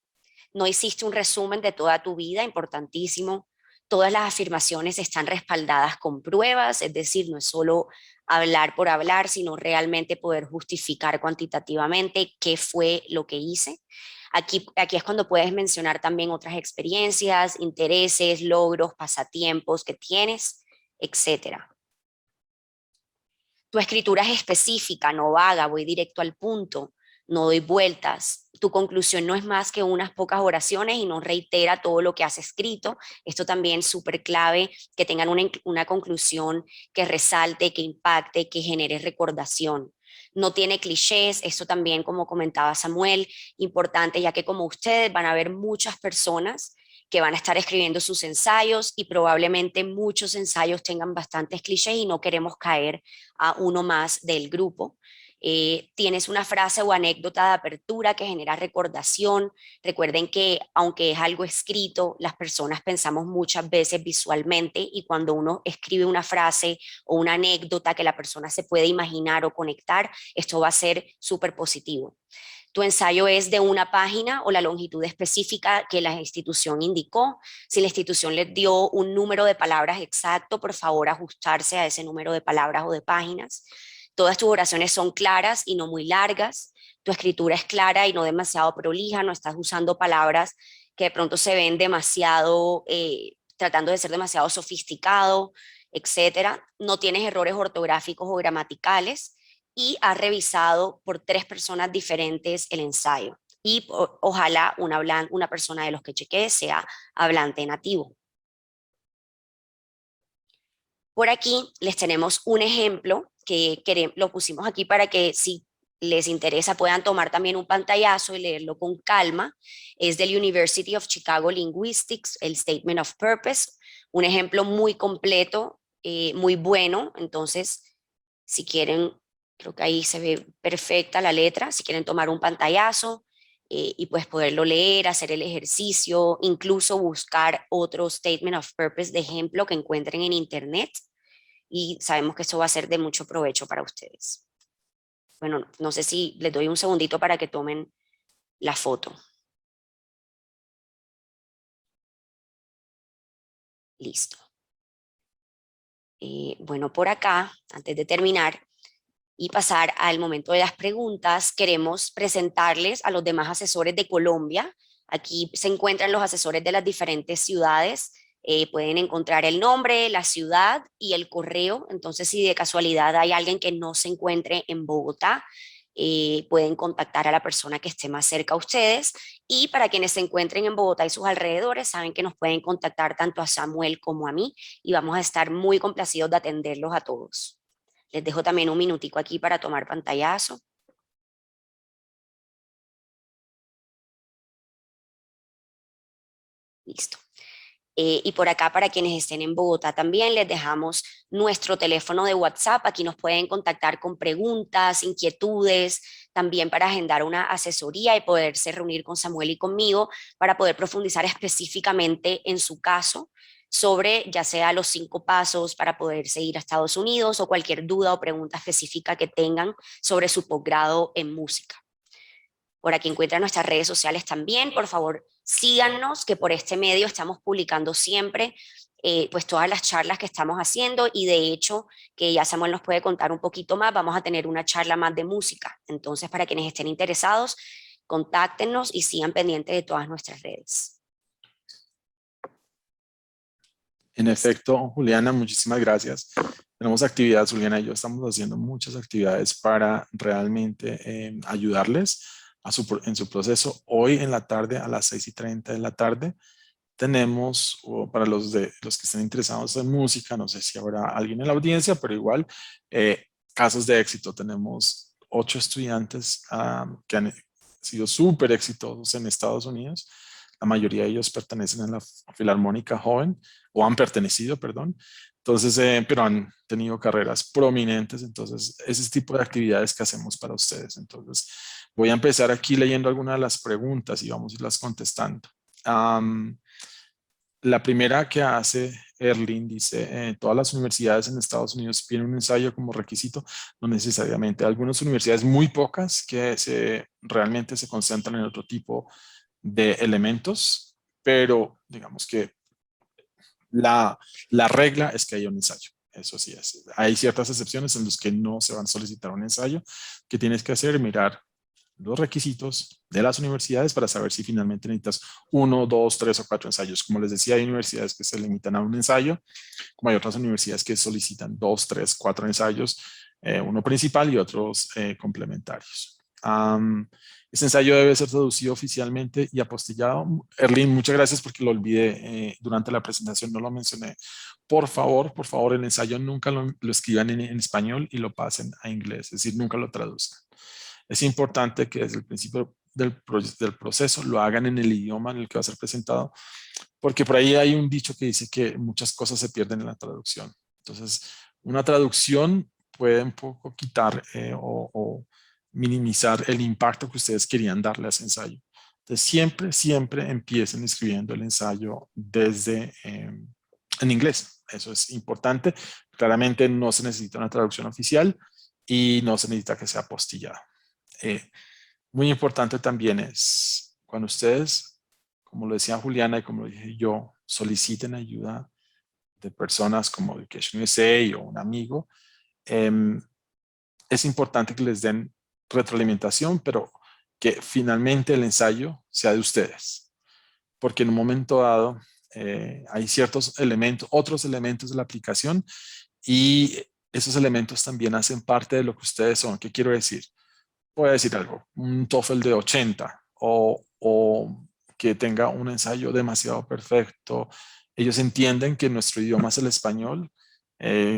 No hiciste un resumen de toda tu vida, importantísimo. Todas las afirmaciones están respaldadas con pruebas, es decir, no es solo hablar por hablar, sino realmente poder justificar cuantitativamente qué fue lo que hice. Aquí es cuando puedes mencionar también otras experiencias, intereses, logros, pasatiempos que tienes, etcétera. Tu escritura es específica, no vaga, voy directo al punto, no doy vueltas. Tu conclusión no es más que unas pocas oraciones y no reitera todo lo que has escrito. Esto también es súper clave, que tengan una conclusión que resalte, que impacte, que genere recordación. No tiene clichés, esto también, como comentaba Samuel, importante, ya que como ustedes van a ver muchas personas que van a estar escribiendo sus ensayos y probablemente muchos ensayos tengan bastantes clichés y no queremos caer a uno más del grupo. Tienes una frase o anécdota de apertura que genera recordación. Recuerden que aunque es algo escrito, las personas pensamos muchas veces visualmente y cuando uno escribe una frase o una anécdota que la persona se puede imaginar o conectar, esto va a ser súper positivo. Tu ensayo es de una página o la longitud específica que la institución indicó. Si la institución les dio un número de palabras exacto, por favor ajustarse a ese número de palabras o de páginas. Todas tus oraciones son claras y no muy largas. Tu escritura es clara y no demasiado prolija. No estás usando palabras que de pronto se ven demasiado, tratando de ser demasiado sofisticado, etcétera. No tienes errores ortográficos o gramaticales y ha revisado por 3 personas diferentes el ensayo. Y ojalá una persona de los que chequee sea hablante nativo. Por aquí les tenemos un ejemplo lo pusimos aquí para que si les interesa puedan tomar también un pantallazo y leerlo con calma. Es del University of Chicago Linguistics, el Statement of Purpose, un ejemplo muy completo, muy bueno. Entonces, si quieren, creo que ahí se ve perfecta la letra, si quieren tomar un pantallazo y pues poderlo leer, hacer el ejercicio, incluso buscar otro Statement of Purpose de ejemplo que encuentren en internet, y sabemos que eso va a ser de mucho provecho para ustedes. Bueno, no sé si les doy un segundito para que tomen la foto. Listo. Bueno, por acá, antes de terminar y pasar al momento de las preguntas, queremos presentarles a los demás asesores de Colombia. Aquí se encuentran los asesores de las diferentes ciudades. Pueden encontrar el nombre, la ciudad y el correo. Entonces, si de casualidad hay alguien que no se encuentre en Bogotá, pueden contactar a la persona que esté más cerca a ustedes. Y para quienes se encuentren en Bogotá y sus alrededores, saben que nos pueden contactar tanto a Samuel como a mí y vamos a estar muy complacidos de atenderlos a todos. Les dejo también un minutico aquí para tomar pantallazo. Listo. Y por acá, para quienes estén en Bogotá también, les dejamos nuestro teléfono de WhatsApp. Aquí nos pueden contactar con preguntas, inquietudes, también para agendar una asesoría y poderse reunir con Samuel y conmigo para poder profundizar específicamente en su caso sobre ya sea los 5 pasos para poderse ir a Estados Unidos o cualquier duda o pregunta específica que tengan sobre su posgrado en música. Por aquí encuentran nuestras redes sociales también. Por favor, síganos, que por este medio estamos publicando siempre pues todas las charlas que estamos haciendo, y de hecho, que ya Samuel nos puede contar un poquito más, vamos a tener una charla más de música. Entonces, para quienes estén interesados, contáctenos y sigan pendientes de todas nuestras redes. En efecto, Juliana, muchísimas gracias. Tenemos actividades, Juliana y yo estamos haciendo muchas actividades para realmente ayudarles en su proceso. Hoy en la tarde, a las 6:30 de la tarde, tenemos, para los que estén interesados en música, no sé si habrá alguien en la audiencia, pero igual, casos de éxito. Tenemos 8 estudiantes que han sido súper exitosos en Estados Unidos. La mayoría de ellos pertenecen a la Filarmónica Joven, o han pertenecido, perdón. Entonces, pero han tenido carreras prominentes. Entonces, ese es el tipo de actividades que hacemos para ustedes. Entonces, voy a empezar aquí leyendo algunas de las preguntas y vamos a irlas contestando. La primera que hace Erlin dice, todas las universidades en Estados Unidos piden un ensayo como requisito. No necesariamente. Algunas universidades, muy pocas, que realmente se concentran en otro tipo de elementos, pero digamos que la regla es que haya un ensayo. Eso sí es. Hay ciertas excepciones en las que no se van a solicitar un ensayo. ¿Qué tienes que hacer? Mirar los requisitos de las universidades para saber si finalmente necesitas 1, 2, 3 o 4 ensayos. Como les decía, hay universidades que se limitan a un ensayo, como hay otras universidades que solicitan 2, 3, 4 ensayos, uno principal y otros complementarios. Ese ensayo debe ser traducido oficialmente y apostillado. Erlin, muchas gracias porque lo olvidé durante la presentación, no lo mencioné. Por favor, el ensayo nunca lo escriban en español y lo pasen a inglés, es decir, nunca lo traduzcan. Es importante que desde el principio del proceso lo hagan en el idioma en el que va a ser presentado, porque por ahí hay un dicho que dice que muchas cosas se pierden en la traducción. Entonces, una traducción puede un poco quitar o minimizar el impacto que ustedes querían darle a ese ensayo. Entonces, siempre empiecen escribiendo el ensayo desde en inglés. Eso es importante. Claramente no se necesita una traducción oficial y no se necesita que sea apostillada. Muy importante también es cuando ustedes, como lo decía Juliana y como lo dije yo, soliciten ayuda de personas como Education USA o un amigo, es importante que les den retroalimentación, pero que finalmente el ensayo sea de ustedes, porque en un momento dado hay ciertos elementos, otros elementos de la aplicación, y esos elementos también hacen parte de lo que ustedes son. ¿Qué quiero decir? Voy a decir algo, un TOEFL de 80 o que tenga un ensayo demasiado perfecto. Ellos entienden que nuestro idioma es el español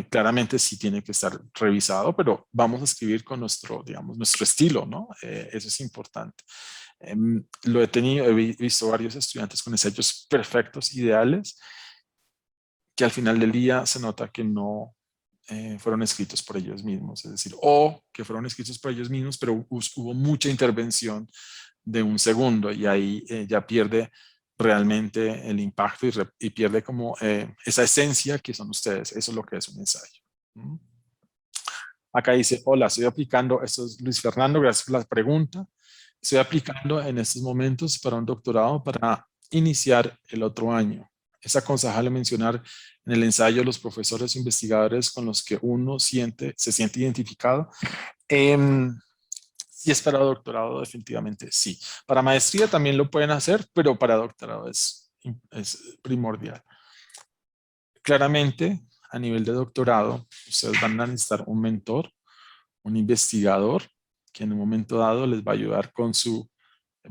Claramente sí tiene que estar revisado, pero vamos a escribir con nuestro, digamos, nuestro estilo, ¿no? Eso es importante. Lo he tenido, visto varios estudiantes con ensayos perfectos, ideales, que al final del día se nota que no fueron escritos por ellos mismos, es decir, o que fueron escritos por ellos mismos, pero hubo mucha intervención de un segundo y ahí ya pierde realmente el impacto y pierde como esa esencia que son ustedes. Eso es lo que es un ensayo. ¿Mm? Acá dice, hola, estoy aplicando, esto es Luis Fernando, gracias por la pregunta. Estoy aplicando en estos momentos para un doctorado para iniciar el otro año. Es aconsejable mencionar en el ensayo los profesores o investigadores con los que uno se siente identificado. Si es para doctorado, definitivamente sí. Para maestría también lo pueden hacer, pero para doctorado es primordial. Claramente, a nivel de doctorado, ustedes van a necesitar un mentor, un investigador, que en un momento dado les va a ayudar con su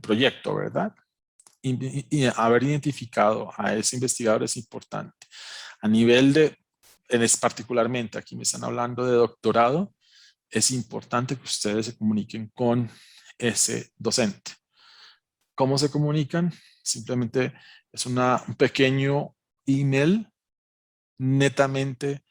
proyecto, ¿verdad? Y haber identificado a ese investigador es importante. A nivel de, particularmente aquí me están hablando de doctorado, es importante que ustedes se comuniquen con ese docente. ¿Cómo se comunican? Simplemente es un pequeño email netamente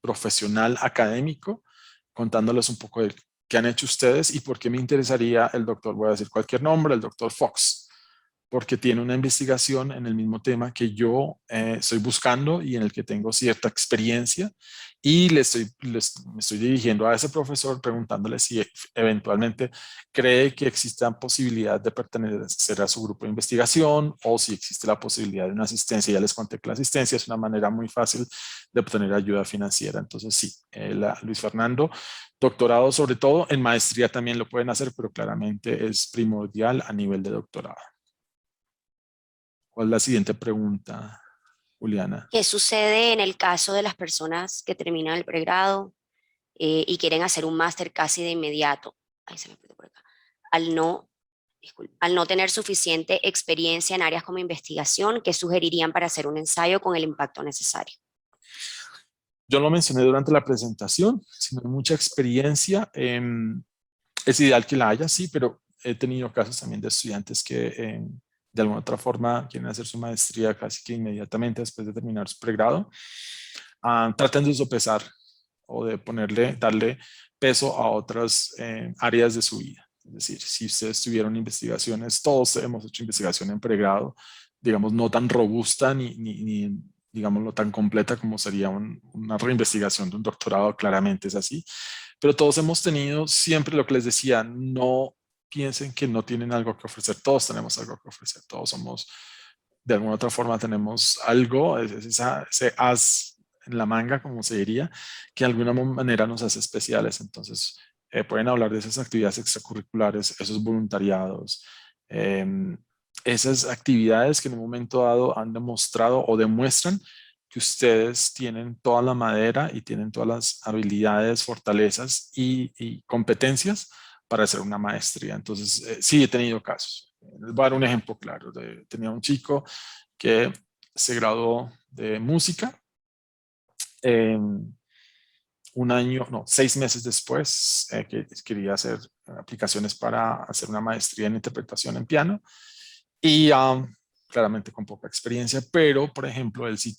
profesional académico, contándoles un poco de qué han hecho ustedes y por qué me interesaría el doctor, voy a decir cualquier nombre, el doctor Fox, porque tiene una investigación en el mismo tema que yo estoy buscando y en el que tengo cierta experiencia y me estoy dirigiendo a ese profesor preguntándole si eventualmente cree que exista posibilidad de pertenecer a su grupo de investigación o si existe la posibilidad de una asistencia. Ya les conté que la asistencia es una manera muy fácil de obtener ayuda financiera. Entonces sí, Luis Fernando, doctorado sobre todo, en maestría también lo pueden hacer, pero claramente es primordial a nivel de doctorado. ¿Cuál es la siguiente pregunta, Juliana? ¿Qué sucede en el caso de las personas que terminan el pregrado y quieren hacer un máster casi de inmediato? Ahí se me perdió por acá. Al no, al no tener suficiente experiencia en áreas como investigación, ¿qué sugerirían para hacer un ensayo con el impacto necesario? Yo lo mencioné durante la presentación, si no hay mucha experiencia, es ideal que la haya, sí, pero he tenido casos también de estudiantes que de alguna otra forma quieren hacer su maestría casi que inmediatamente después de terminar su pregrado. Traten de sopesar o de darle peso a otras áreas de su vida. Es decir, si ustedes tuvieron investigaciones, todos hemos hecho investigación en pregrado, digamos, no tan robusta ni digámoslo, tan completa como sería una reinvestigación de un doctorado, claramente es así. Pero todos hemos tenido siempre lo que les decía, no piensen que no tienen algo que ofrecer, todos tenemos algo que ofrecer, todos somos, de alguna otra forma tenemos algo, ese as en la manga, como se diría, que de alguna manera nos hace especiales. Entonces, pueden hablar de esas actividades extracurriculares, esos voluntariados, esas actividades que en un momento dado han demostrado o demuestran que ustedes tienen toda la madera y tienen todas las habilidades, fortalezas y competencias para hacer una maestría. Entonces, sí he tenido casos. Les voy a dar un ejemplo claro. Tenía un chico que se graduó de música. Un año, no, 6 meses después, que quería hacer aplicaciones para hacer una maestría en interpretación en piano y claramente con poca experiencia, pero por ejemplo, él sí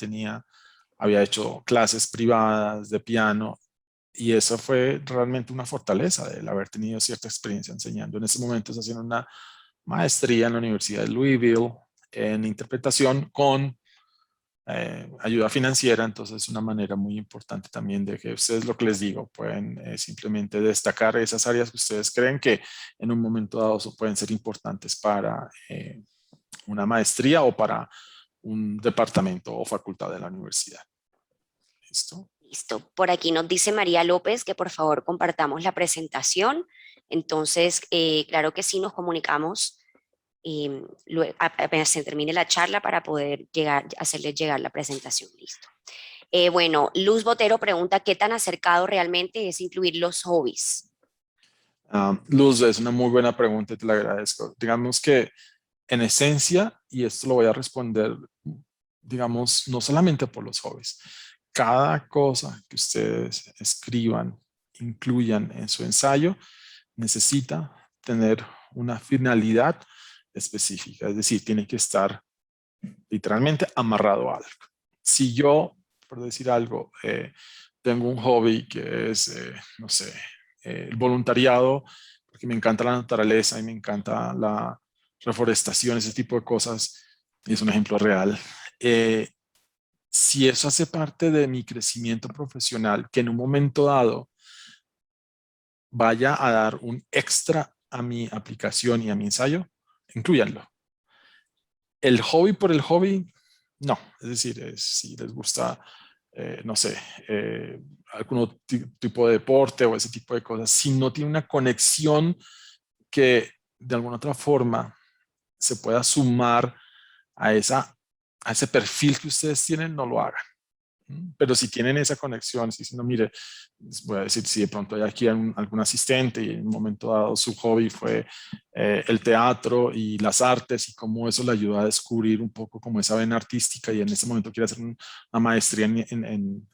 había hecho clases privadas de piano y eso fue realmente una fortaleza de él haber tenido cierta experiencia enseñando. En ese momento está haciendo una maestría en la Universidad de Louisville en interpretación con ayuda financiera, entonces es una manera muy importante también de que ustedes, lo que les digo, pueden simplemente destacar esas áreas que ustedes creen que en un momento dado pueden ser importantes para una maestría o para un departamento o facultad de la universidad. ¿Listo? Listo. Por aquí nos dice María López que por favor compartamos la presentación. Entonces, claro que sí, nos comunicamos apenas se termine la charla para poder hacerles llegar la presentación. Listo. Bueno, Luz Botero pregunta qué tan acercado realmente es incluir los hobbies. Luz, es una muy buena pregunta y te la agradezco. Digamos que en esencia, y esto lo voy a responder, digamos, no solamente por los hobbies, cada cosa que ustedes escriban, incluyan en su ensayo, necesita tener una finalidad específica, es decir, tiene que estar literalmente amarrado a algo. Si yo, por decir algo, tengo un hobby que es, no sé, el voluntariado, porque me encanta la naturaleza y me encanta la reforestación, ese tipo de cosas, y es un ejemplo real. Si eso hace parte de mi crecimiento profesional, que en un momento dado vaya a dar un extra a mi aplicación y a mi ensayo, incluyanlo. El hobby por el hobby, no. Es decir, si les gusta, no sé, algún tipo de deporte o ese tipo de cosas, si no tiene una conexión que de alguna otra forma se pueda sumar a ese perfil que ustedes tienen, no lo hagan. Pero si tienen esa conexión, si no, mire, voy a decir, si de pronto hay aquí algún asistente y en un momento dado su hobby fue el teatro y las artes y cómo eso le ayuda a descubrir un poco como esa vena artística y en ese momento quiere hacer una maestría en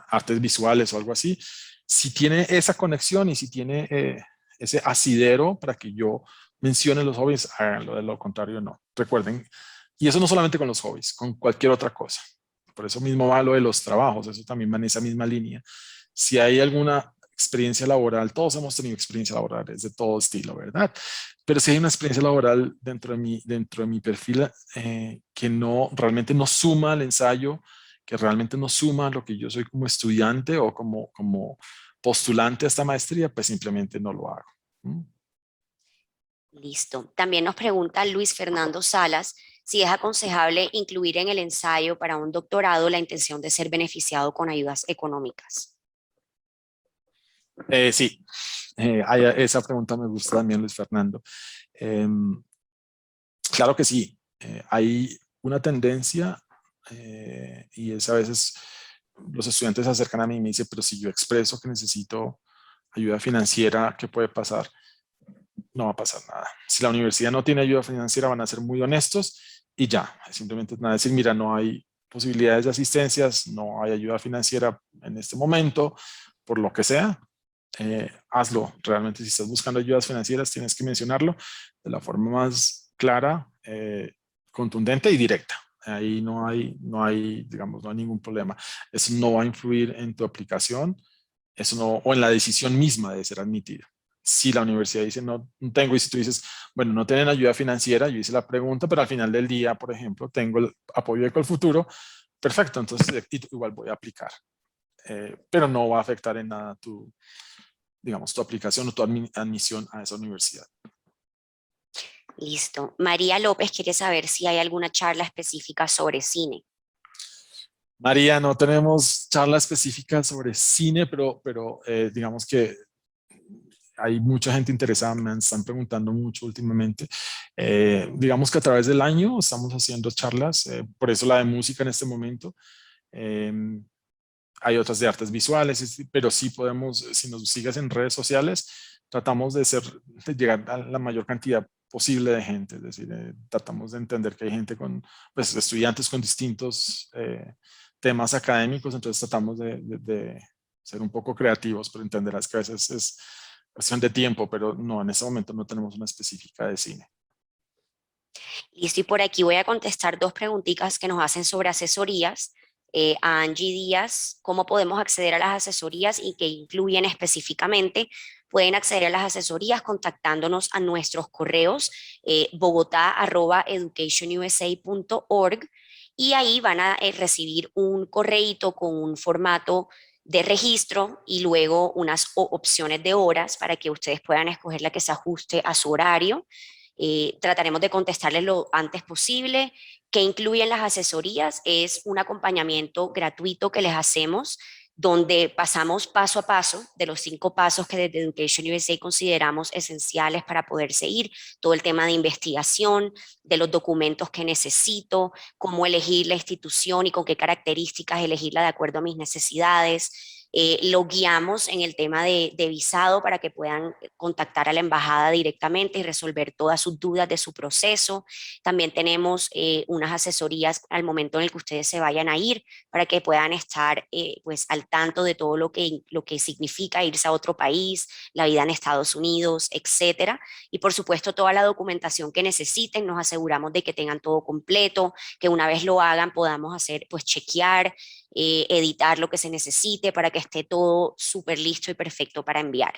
artes visuales o algo así, si tiene esa conexión y si tiene ese asidero para que yo mencione los hobbies, háganlo, de lo contrario no. Recuerden, y eso no solamente con los hobbies, con cualquier otra cosa. Por eso mismo va lo de los trabajos, eso también va en esa misma línea. Si hay alguna experiencia laboral, todos hemos tenido experiencia laborales de todo estilo, ¿verdad? Pero si hay una experiencia laboral dentro de mi perfil que realmente no suma al ensayo, que realmente no suma a lo que yo soy como estudiante o como postulante a esta maestría, pues simplemente no lo hago. Listo. También nos pregunta Luis Fernando Salas si es aconsejable incluir en el ensayo para un doctorado la intención de ser beneficiado con ayudas económicas. Sí, esa pregunta me gusta también, Luis Fernando. Claro que sí, hay una tendencia y es a veces los estudiantes se acercan a mí y me dicen, pero si yo expreso que necesito ayuda financiera, ¿qué puede pasar? No va a pasar nada. Si la universidad no tiene ayuda financiera, van a ser muy honestos y ya, simplemente van a decir, mira, no hay posibilidades de asistencias, no hay ayuda financiera en este momento, por lo que sea, hazlo. Realmente, si estás buscando ayudas financieras, tienes que mencionarlo de la forma más clara, contundente y directa. Ahí digamos, no hay ningún problema. Eso no va a influir en tu aplicación, eso no, o en la decisión misma de ser admitida. Si la universidad dice no tengo, y si tú dices, bueno, no tienen ayuda financiera, yo hice la pregunta, pero al final del día, por ejemplo, tengo el apoyo de Colfuturo, perfecto, entonces igual voy a aplicar. Pero no va a afectar en nada digamos, tu aplicación o tu admisión a esa universidad. Listo. María López quiere saber si hay alguna charla específica sobre cine. María, no tenemos charla específica sobre cine, pero digamos que hay mucha gente interesada, me están preguntando mucho últimamente. Digamos que a través del año estamos haciendo charlas, por eso la de música en este momento. Hay otras de artes visuales, pero sí podemos, si nos sigues en redes sociales, tratamos de llegar a la mayor cantidad posible de gente, es decir, tratamos de entender que hay gente pues estudiantes con distintos temas académicos, entonces tratamos de ser un poco creativos, pero entenderás que a veces es cuestión de tiempo, pero no, en este momento no tenemos una específica de cine. Listo, y por aquí voy a contestar dos preguntitas que nos hacen sobre asesorías. A Angie Díaz, ¿cómo podemos acceder a las asesorías y qué incluyen específicamente? Pueden acceder a las asesorías contactándonos a nuestros correos bogotá@educationusa.org y ahí van a recibir un correíto con un formato de registro y luego unas opciones de horas para que ustedes puedan escoger la que se ajuste a su horario. Trataremos de contestarles lo antes posible. ¿Qué incluyen las asesorías? Es un acompañamiento gratuito que les hacemos donde pasamos paso a paso de los 5 pasos que desde Education USA consideramos esenciales para poder seguir, todo el tema de investigación, de los documentos que necesito, cómo elegir la institución y con qué características elegirla de acuerdo a mis necesidades, Lo guiamos en el tema de visado para que puedan contactar a la embajada directamente y resolver todas sus dudas de su proceso. También tenemos unas asesorías al momento en el que ustedes se vayan a ir para que puedan estar pues al tanto de todo lo que significa irse a otro país, la vida en Estados Unidos, etcétera. Y por supuesto toda la documentación que necesiten, nos aseguramos de que tengan todo completo, que una vez lo hagan podamos hacer pues chequear, editar lo que se necesite para que esté todo súper listo y perfecto para enviar.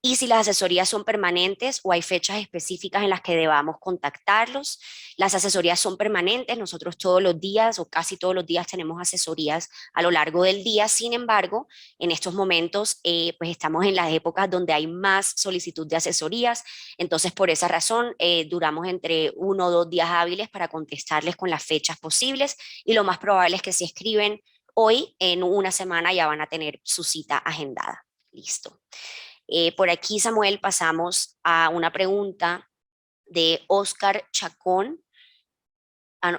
Y si las asesorías son permanentes o hay fechas específicas en las que debamos contactarlos, las asesorías son permanentes. Nosotros todos los días o casi todos los días tenemos asesorías a lo largo del día. Sin embargo, en estos momentos pues estamos en las épocas donde hay más solicitud de asesorías. Entonces, por esa razón, duramos entre 1 o 2 días hábiles para contestarles con las fechas posibles y lo más probable es que si escriben hoy, en una semana ya van a tener su cita agendada. Listo. Por aquí, Samuel, pasamos a una pregunta de Oscar Chacón,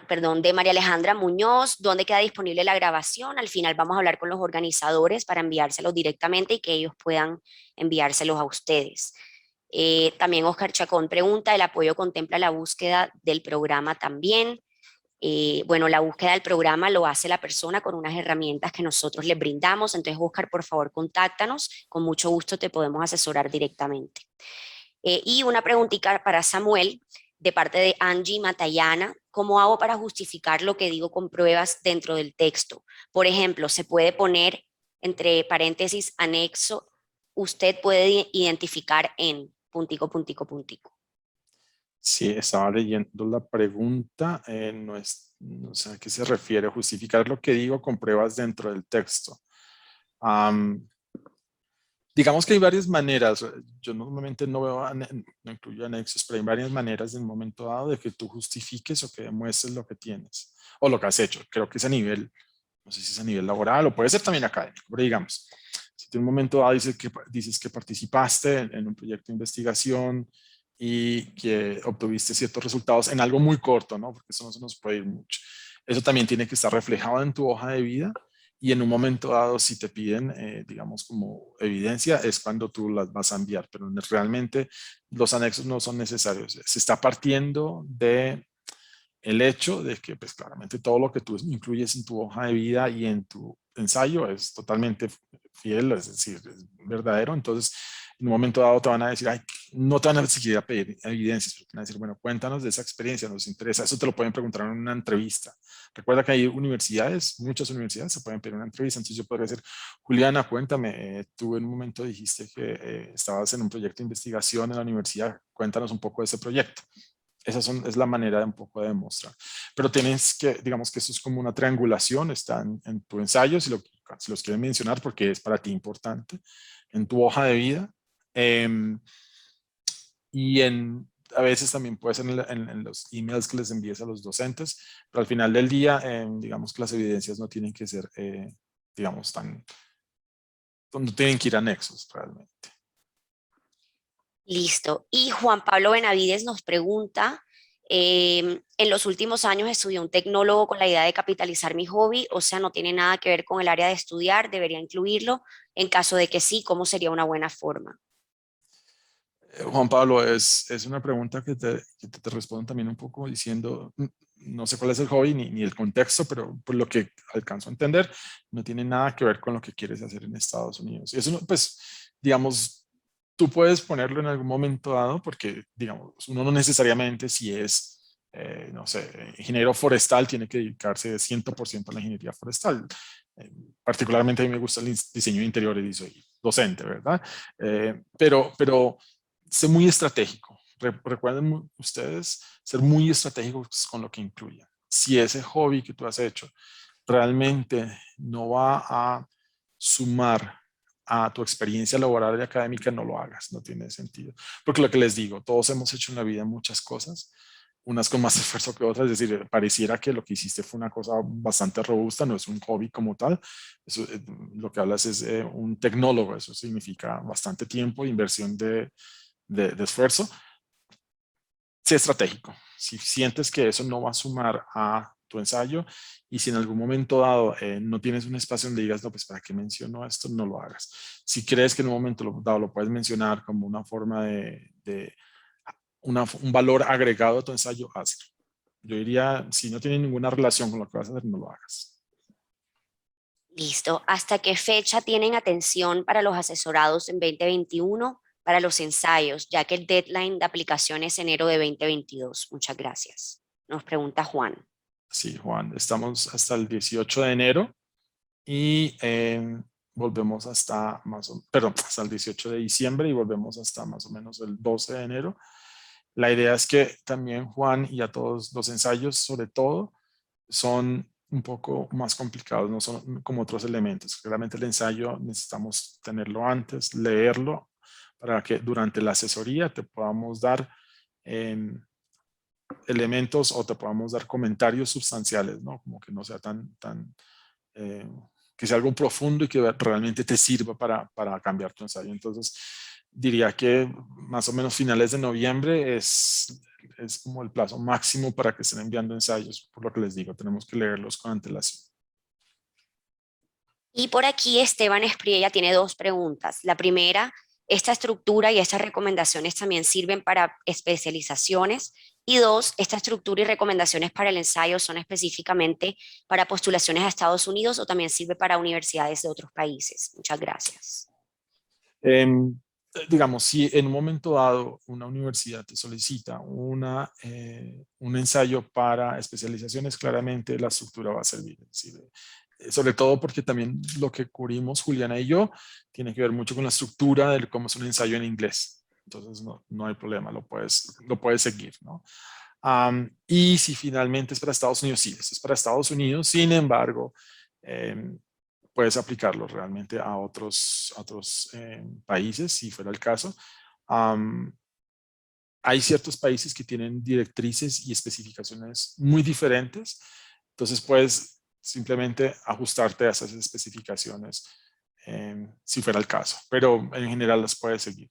perdón, de María Alejandra Muñoz. ¿Dónde queda disponible la grabación? Al final vamos a hablar con los organizadores para enviárselos directamente y que ellos puedan enviárselos a ustedes. También Oscar Chacón pregunta, ¿el apoyo contempla la búsqueda del programa también? Bueno, la búsqueda del programa lo hace la persona con unas herramientas que nosotros les brindamos. Entonces, Oscar, por favor, contáctanos. Con mucho gusto te podemos asesorar directamente. Y una preguntita para Samuel, de parte de Angie Matallana. ¿Cómo hago para justificar lo que digo con pruebas dentro del texto? Por ejemplo, se puede poner entre paréntesis anexo, usted puede identificar en puntico, puntico, puntico. Sí, estaba leyendo la pregunta, no sé a qué se refiere, justificar lo que digo con pruebas dentro del texto. Digamos que hay varias maneras, yo normalmente no veo, no incluyo anexos, pero hay varias maneras en un momento dado de que tú justifiques o que demuestres lo que tienes o lo que has hecho. Creo que es a nivel, no sé si es a nivel laboral o puede ser también académico, pero digamos, si tú en un momento dado dices que participaste en un proyecto de investigación y que obtuviste ciertos resultados en algo muy corto, ¿no? Porque eso no se nos puede ir mucho. Eso también tiene que estar reflejado en tu hoja de vida y en un momento dado, si te piden, digamos, como evidencia, es cuando tú las vas a enviar, pero realmente los anexos no son necesarios. Se está partiendo de el hecho de que, pues claramente todo lo que tú incluyes en tu hoja de vida y en tu ensayo es totalmente fiel, es decir, es verdadero. Entonces, en un momento dado te van a decir, ay, no te van a siquiera pedir evidencias, pero te van a decir, bueno, cuéntanos de esa experiencia, nos interesa. Eso te lo pueden preguntar en una entrevista. Recuerda que hay universidades, muchas universidades se pueden pedir una entrevista. Entonces yo podría decir, Juliana, cuéntame, tú en un momento dijiste que estabas en un proyecto de investigación en la universidad, cuéntanos un poco de ese proyecto. Es la manera de un poco de demostrar. Pero tienes que, digamos que eso es como una triangulación, está en tu ensayo, si los quieres mencionar porque es para ti importante, en tu hoja de vida, y a veces también puede ser en los emails que les envíes a los docentes, pero al final del día, digamos que las evidencias no tienen que ser, digamos, no tienen que ir anexos realmente. Listo. Y Juan Pablo Benavides nos pregunta, en los últimos años estudié un tecnólogo con la idea de capitalizar mi hobby, o sea, no tiene nada que ver con el área de estudiar, debería incluirlo. En caso de que sí, ¿cómo sería una buena forma? Juan Pablo, es una pregunta que te respondo también un poco diciendo, no sé cuál es el hobby ni el contexto, pero por lo que alcanzo a entender, no tiene nada que ver con lo que quieres hacer en Estados Unidos. Eso, pues, digamos, tú puedes ponerlo en algún momento dado, porque, digamos, uno no necesariamente si es, no sé, ingeniero forestal, tiene que dedicarse 100% a la ingeniería forestal. Particularmente a mí me gusta el diseño de interiores y soy docente, ¿verdad? Pero ser muy estratégico. Recuerden ustedes ser muy estratégicos con lo que incluyan. Si ese hobby que tú has hecho realmente no va a sumar a tu experiencia laboral y académica, no lo hagas, no tiene sentido. Porque lo que les digo, todos hemos hecho en la vida muchas cosas, unas con más esfuerzo que otras, es decir, pareciera que lo que hiciste fue una cosa bastante robusta, no es un hobby como tal. Eso, lo que hablas es un tecnólogo, eso significa bastante tiempo, inversión de esfuerzo. Sé estratégico. Si sientes que eso no va a sumar a tu ensayo, y si en algún momento dado no tienes un espacio donde digas, no, pues ¿para qué menciono esto? No lo hagas. Si crees que en un momento dado lo puedes mencionar como una forma de un valor agregado a tu ensayo, hazlo. Yo diría, si no tiene ninguna relación con lo que vas a hacer, no lo hagas. Listo. ¿Hasta qué fecha tienen atención para los asesorados en 2021 para los ensayos, ya que el deadline de aplicación es enero de 2022? Muchas gracias. Nos pregunta Juan. Sí, Juan, estamos hasta el 18 de enero y volvemos hasta hasta el 18 de diciembre y volvemos hasta más o menos el 12 de enero. La idea es que también Juan y a todos los ensayos, sobre todo, son un poco más complicados, no son como otros elementos. Claramente el ensayo necesitamos tenerlo antes, leerlo, para que durante la asesoría te podamos dar elementos o te podamos dar comentarios sustanciales, ¿no? Como que no sea que sea algo profundo y que realmente te sirva para cambiar tu ensayo. Entonces, diría que más o menos finales de noviembre es como el plazo máximo para que estén enviando ensayos. Por lo que les digo, tenemos que leerlos con antelación. Y por aquí Esteban Espriella tiene dos preguntas. La primera, ¿esta estructura y estas recomendaciones también sirven para especializaciones? Y dos, ¿esta estructura y recomendaciones para el ensayo son específicamente para postulaciones a Estados Unidos o también sirve para universidades de otros países? Muchas gracias. Digamos, si en un momento dado una universidad te solicita un ensayo para especializaciones, claramente la estructura va a servir. Es decir, sobre todo porque también lo que cubrimos Juliana y yo tiene que ver mucho con la estructura de cómo es un ensayo en inglés. Entonces no hay problema, lo puedes seguir, ¿no? Y si finalmente es para Estados Unidos, sí, es para Estados Unidos. Sin embargo, puedes aplicarlo realmente a otros países, si fuera el caso. Hay ciertos países que tienen directrices y especificaciones muy diferentes. Entonces puedes simplemente ajustarte a esas especificaciones si fuera el caso. Pero en general las puedes seguir.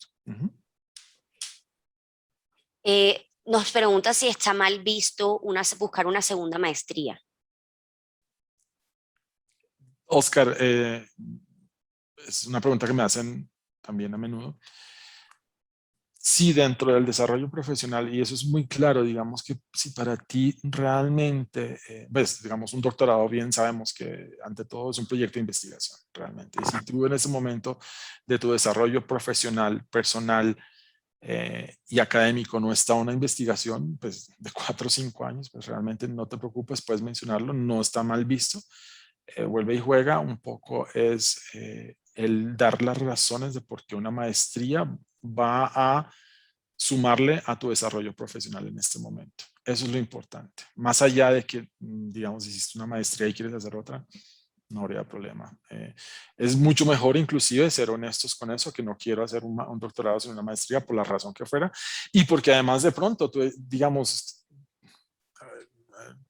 Nos pregunta si está mal visto buscar una segunda maestría. Oscar, es una pregunta que me hacen también a menudo. Sí, dentro del desarrollo profesional, y eso es muy claro, digamos que si para ti realmente, ves, digamos, un doctorado, bien sabemos que ante todo es un proyecto de investigación, realmente. Y si tú en ese momento de tu desarrollo profesional, personal y académico no está una investigación, pues de 4 o 5 años, pues realmente no te preocupes, puedes mencionarlo, no está mal visto. Vuelve y juega un poco es el dar las razones de por qué una maestría va a sumarle a tu desarrollo profesional en este momento. Eso es lo importante. Más allá de que, digamos, hiciste una maestría y quieres hacer otra, no habría problema. Es mucho mejor inclusive ser honestos con eso, que no quiero hacer un doctorado sino una maestría por la razón que fuera. Y porque además de pronto, tú, digamos,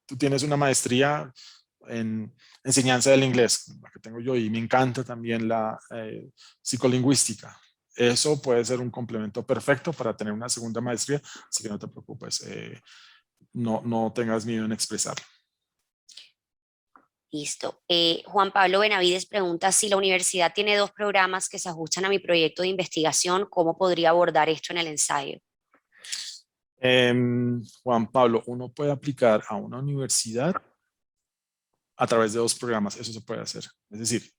tú tienes una maestría en enseñanza del inglés, la que tengo yo, y me encanta también la psicolingüística. Eso puede ser un complemento perfecto para tener una segunda maestría, así que no te preocupes, no tengas miedo en expresarlo. Listo. Juan Pablo Benavides pregunta si la universidad tiene dos programas que se ajustan a mi proyecto de investigación, ¿cómo podría abordar esto en el ensayo? Juan Pablo, uno puede aplicar a una universidad a través de dos programas, eso se puede hacer. Es decir,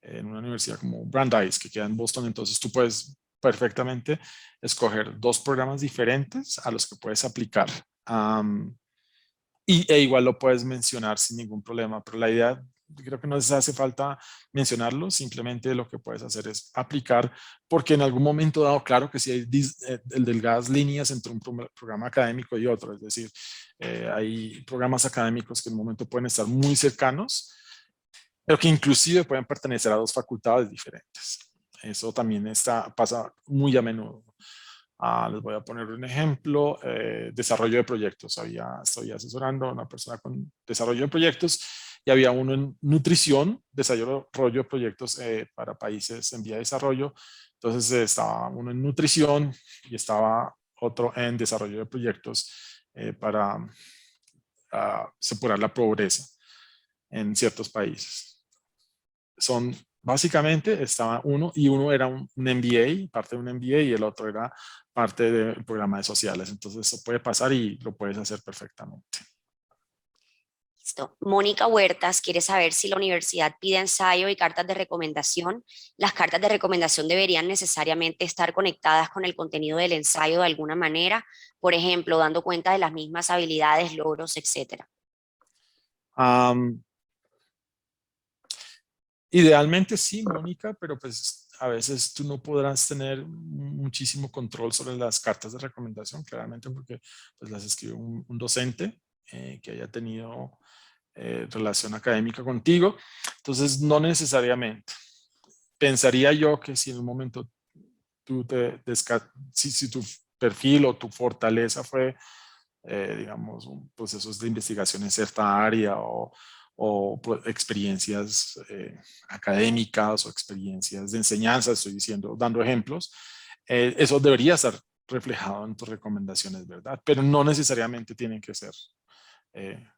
en una universidad como Brandeis, que queda en Boston, entonces tú puedes perfectamente escoger dos programas diferentes a los que puedes aplicar. E igual lo puedes mencionar sin ningún problema, pero la idea, creo que no les hace falta mencionarlo, simplemente lo que puedes hacer es aplicar, porque en algún momento dado, claro que sí hay delgadas líneas entre un programa académico y otro, es decir, hay programas académicos que en un momento pueden estar muy cercanos, pero que inclusive pueden pertenecer a dos facultades diferentes. Eso también pasa muy a menudo. Les voy a poner un ejemplo, desarrollo de proyectos. Estoy asesorando a una persona con desarrollo de proyectos y había uno en nutrición, desarrollo de proyectos para países en vía de desarrollo. Entonces estaba uno en nutrición y estaba otro en desarrollo de proyectos para superar la pobreza en ciertos países. Básicamente estaba uno era un MBA, parte de un MBA, y el otro era parte del programa de sociales. Entonces eso puede pasar y lo puedes hacer perfectamente. Listo. Mónica Huertas quiere saber si la universidad pide ensayo y cartas de recomendación. Las cartas de recomendación deberían necesariamente estar conectadas con el contenido del ensayo de alguna manera, por ejemplo, dando cuenta de las mismas habilidades, logros, etc. Idealmente sí, Mónica, pero pues a veces tú no podrás tener muchísimo control sobre las cartas de recomendación, claramente porque pues las escribe un docente que haya tenido relación académica contigo. Entonces, no necesariamente. Pensaría yo que si en un momento si tu perfil o tu fortaleza fue, digamos, procesos de investigación en cierta área o experiencias académicas o experiencias de enseñanza, estoy diciendo, dando ejemplos, eso debería estar reflejado en tus recomendaciones, ¿verdad? Pero no necesariamente tienen que ser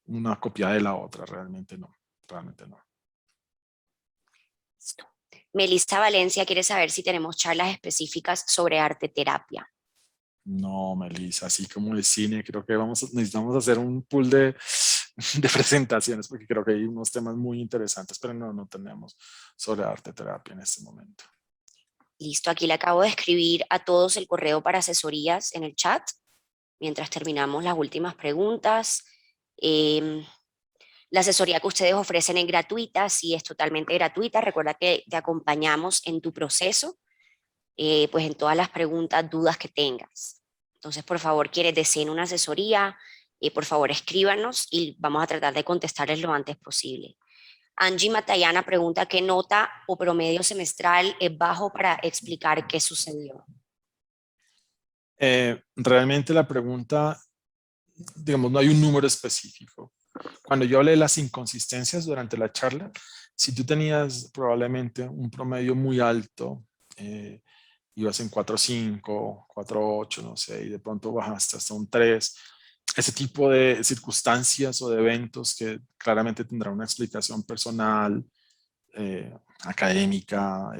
una copia de la otra, realmente no. Listo. Melissa Valencia quiere saber si tenemos charlas específicas sobre arte terapia. No, Melissa, así como de cine, creo que necesitamos hacer un pool de presentaciones porque creo que hay unos temas muy interesantes, pero no tenemos sobre arte terapia en este momento. Listo, aquí le acabo de escribir a todos el correo para asesorías en el chat, mientras terminamos las últimas preguntas. La asesoría que ustedes ofrecen es gratuita, sí, es totalmente gratuita. Recuerda que te acompañamos en tu proceso, pues en todas las preguntas, dudas que tengas. Entonces, por favor, quienes deseen una asesoría, por favor escríbanos y vamos a tratar de contestarles lo antes posible. Angie Matallana pregunta qué nota o promedio semestral es bajo para explicar qué sucedió. Realmente la pregunta, digamos, no hay un número específico. Cuando yo hablé de las inconsistencias durante la charla, si tú tenías probablemente un promedio muy alto, ibas en 4.5, 4.8, no sé, y de pronto bajaste hasta un 3, ese tipo de circunstancias o de eventos que claramente tendrán una explicación personal, académica,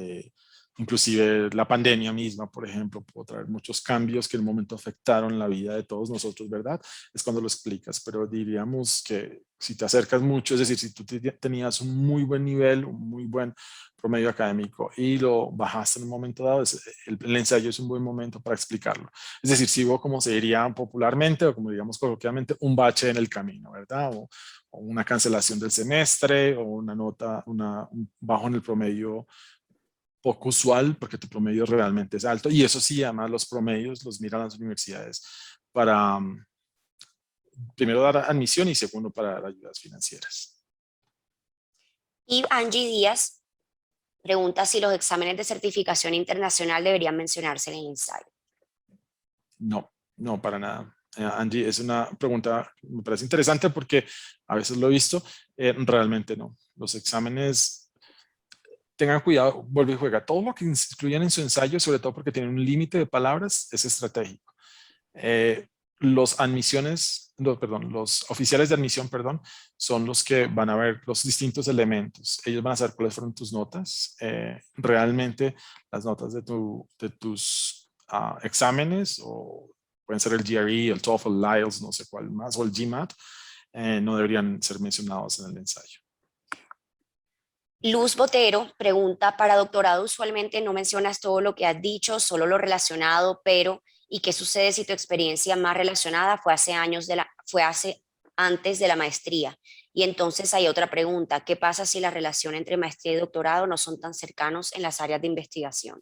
inclusive la pandemia misma, por ejemplo, puede traer muchos cambios que en un momento afectaron la vida de todos nosotros, ¿verdad? Es cuando lo explicas, pero diríamos que si te acercas mucho, es decir, si tú tenías un muy buen nivel, un muy buen promedio académico y lo bajaste en un momento dado, el ensayo es un buen momento para explicarlo. Es decir, si hubo, como se diría popularmente o como diríamos coloquialmente, un bache en el camino, ¿verdad? O una cancelación del semestre o una nota, un bajo en el promedio poco usual porque tu promedio realmente es alto. Y eso sí, además los promedios los miran las universidades para primero dar admisión y segundo para dar ayudas financieras. Y Angie Díaz pregunta si los exámenes de certificación internacional deberían mencionarse en el ensayo. No, para nada. Angie, es una pregunta que me parece interesante porque a veces lo he visto, realmente no. Los exámenes, tengan cuidado, vuelve y juega. Todo lo que incluyan en su ensayo, sobre todo porque tienen un límite de palabras, es estratégico. Los oficiales de admisión, son los que van a ver los distintos elementos. Ellos van a saber cuáles fueron tus notas. Realmente las notas de tus exámenes, o pueden ser el GRE, el TOEFL, el IELTS, no sé cuál más, o el GMAT, no deberían ser mencionados en el ensayo. Luz Botero pregunta, para doctorado usualmente no mencionas todo lo que has dicho, solo lo relacionado, pero ¿y qué sucede si tu experiencia más relacionada fue antes de la maestría? Y entonces hay otra pregunta, ¿qué pasa si la relación entre maestría y doctorado no son tan cercanos en las áreas de investigación?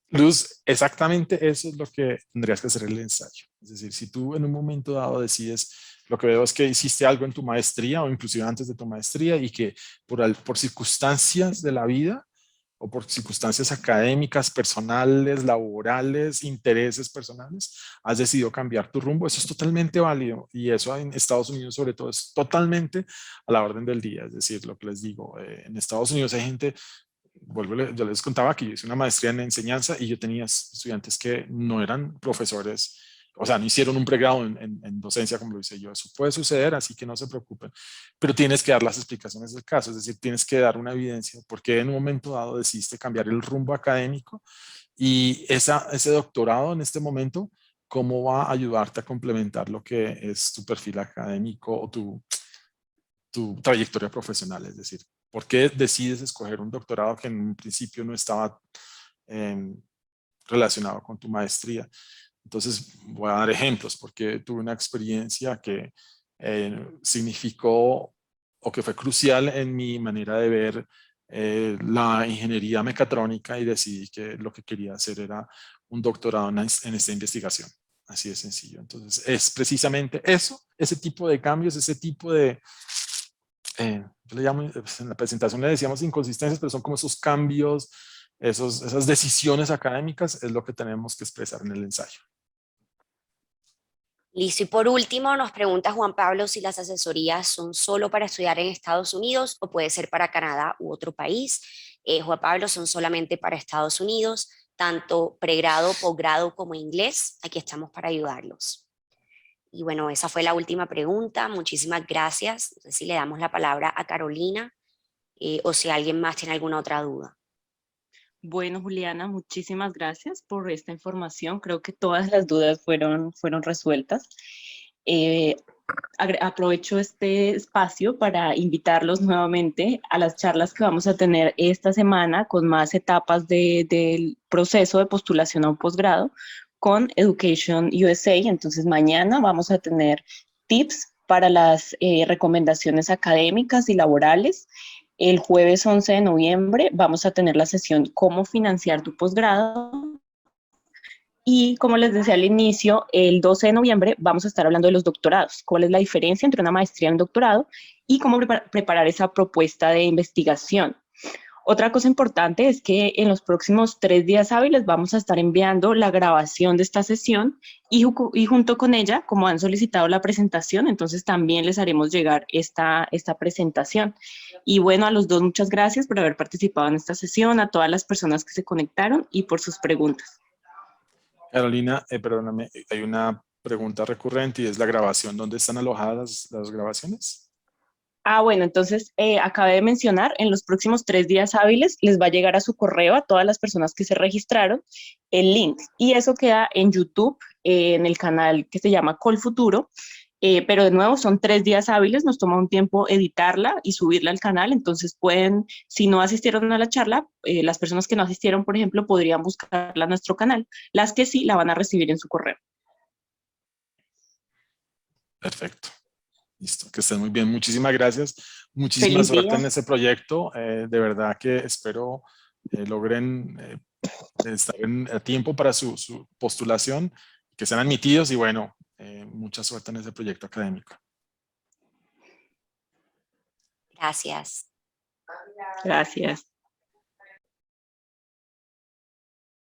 Luz, exactamente eso es lo que tendrías que hacer en el ensayo. Es decir, si tú en un momento dado decides, lo que veo es que hiciste algo en tu maestría o inclusive antes de tu maestría y que por circunstancias de la vida o por circunstancias académicas, personales, laborales, intereses personales, has decidido cambiar tu rumbo, eso es totalmente válido y eso en Estados Unidos sobre todo es totalmente a la orden del día. Es decir, lo que les digo, en Estados Unidos hay gente, yo les contaba que yo hice una maestría en enseñanza y yo tenía estudiantes que no eran profesores o sea, no hicieron un pregrado en docencia como lo hice yo. Eso puede suceder, así que no se preocupen. Pero tienes que dar las explicaciones del caso, es decir, tienes que dar una evidencia por qué en un momento dado decidiste cambiar el rumbo académico y ese doctorado en este momento, cómo va a ayudarte a complementar lo que es tu perfil académico o tu trayectoria profesional. Es decir, ¿por qué decides escoger un doctorado que en un principio no estaba relacionado con tu maestría? Entonces, voy a dar ejemplos porque tuve una experiencia que significó o que fue crucial en mi manera de ver la ingeniería mecatrónica y decidí que lo que quería hacer era un doctorado en esta investigación. Así de sencillo. Entonces, es precisamente eso, ese tipo de cambios, ese tipo de, yo le llamo, pues, en la presentación le decíamos inconsistencias, pero son como esos cambios, esas decisiones académicas, es lo que tenemos que expresar en el ensayo. Listo, y por último nos pregunta Juan Pablo si las asesorías son solo para estudiar en Estados Unidos o puede ser para Canadá u otro país. Juan Pablo, son solamente para Estados Unidos, tanto pregrado, posgrado como inglés. Aquí estamos para ayudarlos. Y bueno, esa fue la última pregunta. Muchísimas gracias. No sé si le damos la palabra a Carolina o si alguien más tiene alguna otra duda. Bueno, Juliana, muchísimas gracias por esta información. Creo que todas las dudas fueron resueltas. Eh, Aprovecho este espacio para invitarlos nuevamente a las charlas que vamos a tener esta semana con más etapas del proceso de postulación a un posgrado con Education USA. Entonces, mañana vamos a tener tips para las recomendaciones académicas y laborales. El jueves 11 de noviembre vamos a tener la sesión Cómo financiar tu posgrado. Y como les decía al inicio, el 12 de noviembre vamos a estar hablando de los doctorados. ¿Cuál es la diferencia entre una maestría y un doctorado? Y cómo preparar esa propuesta de investigación. Otra cosa importante es que en los próximos 3 días hábiles vamos a estar enviando la grabación de esta sesión y junto con ella, como han solicitado la presentación, entonces también les haremos llegar esta presentación. Y bueno, a los dos muchas gracias por haber participado en esta sesión, a todas las personas que se conectaron y por sus preguntas. Carolina, perdóname, hay una pregunta recurrente y es la grabación. ¿Dónde están alojadas las grabaciones? Bueno, entonces acabé de mencionar, en los próximos 3 días hábiles les va a llegar a su correo a todas las personas que se registraron el link y eso queda en YouTube, en el canal que se llama Colfuturo, pero de nuevo son 3 días hábiles, nos toma un tiempo editarla y subirla al canal, entonces pueden, si no asistieron a la charla, las personas que no asistieron, por ejemplo, podrían buscarla en nuestro canal, las que sí la van a recibir en su correo. Perfecto. Listo, que estén muy bien. Muchísimas gracias. Muchísima Feliz suerte día. en ese proyecto. De verdad que espero logren estar a tiempo para su postulación, que sean admitidos y bueno, mucha suerte en ese proyecto académico. Gracias. Gracias.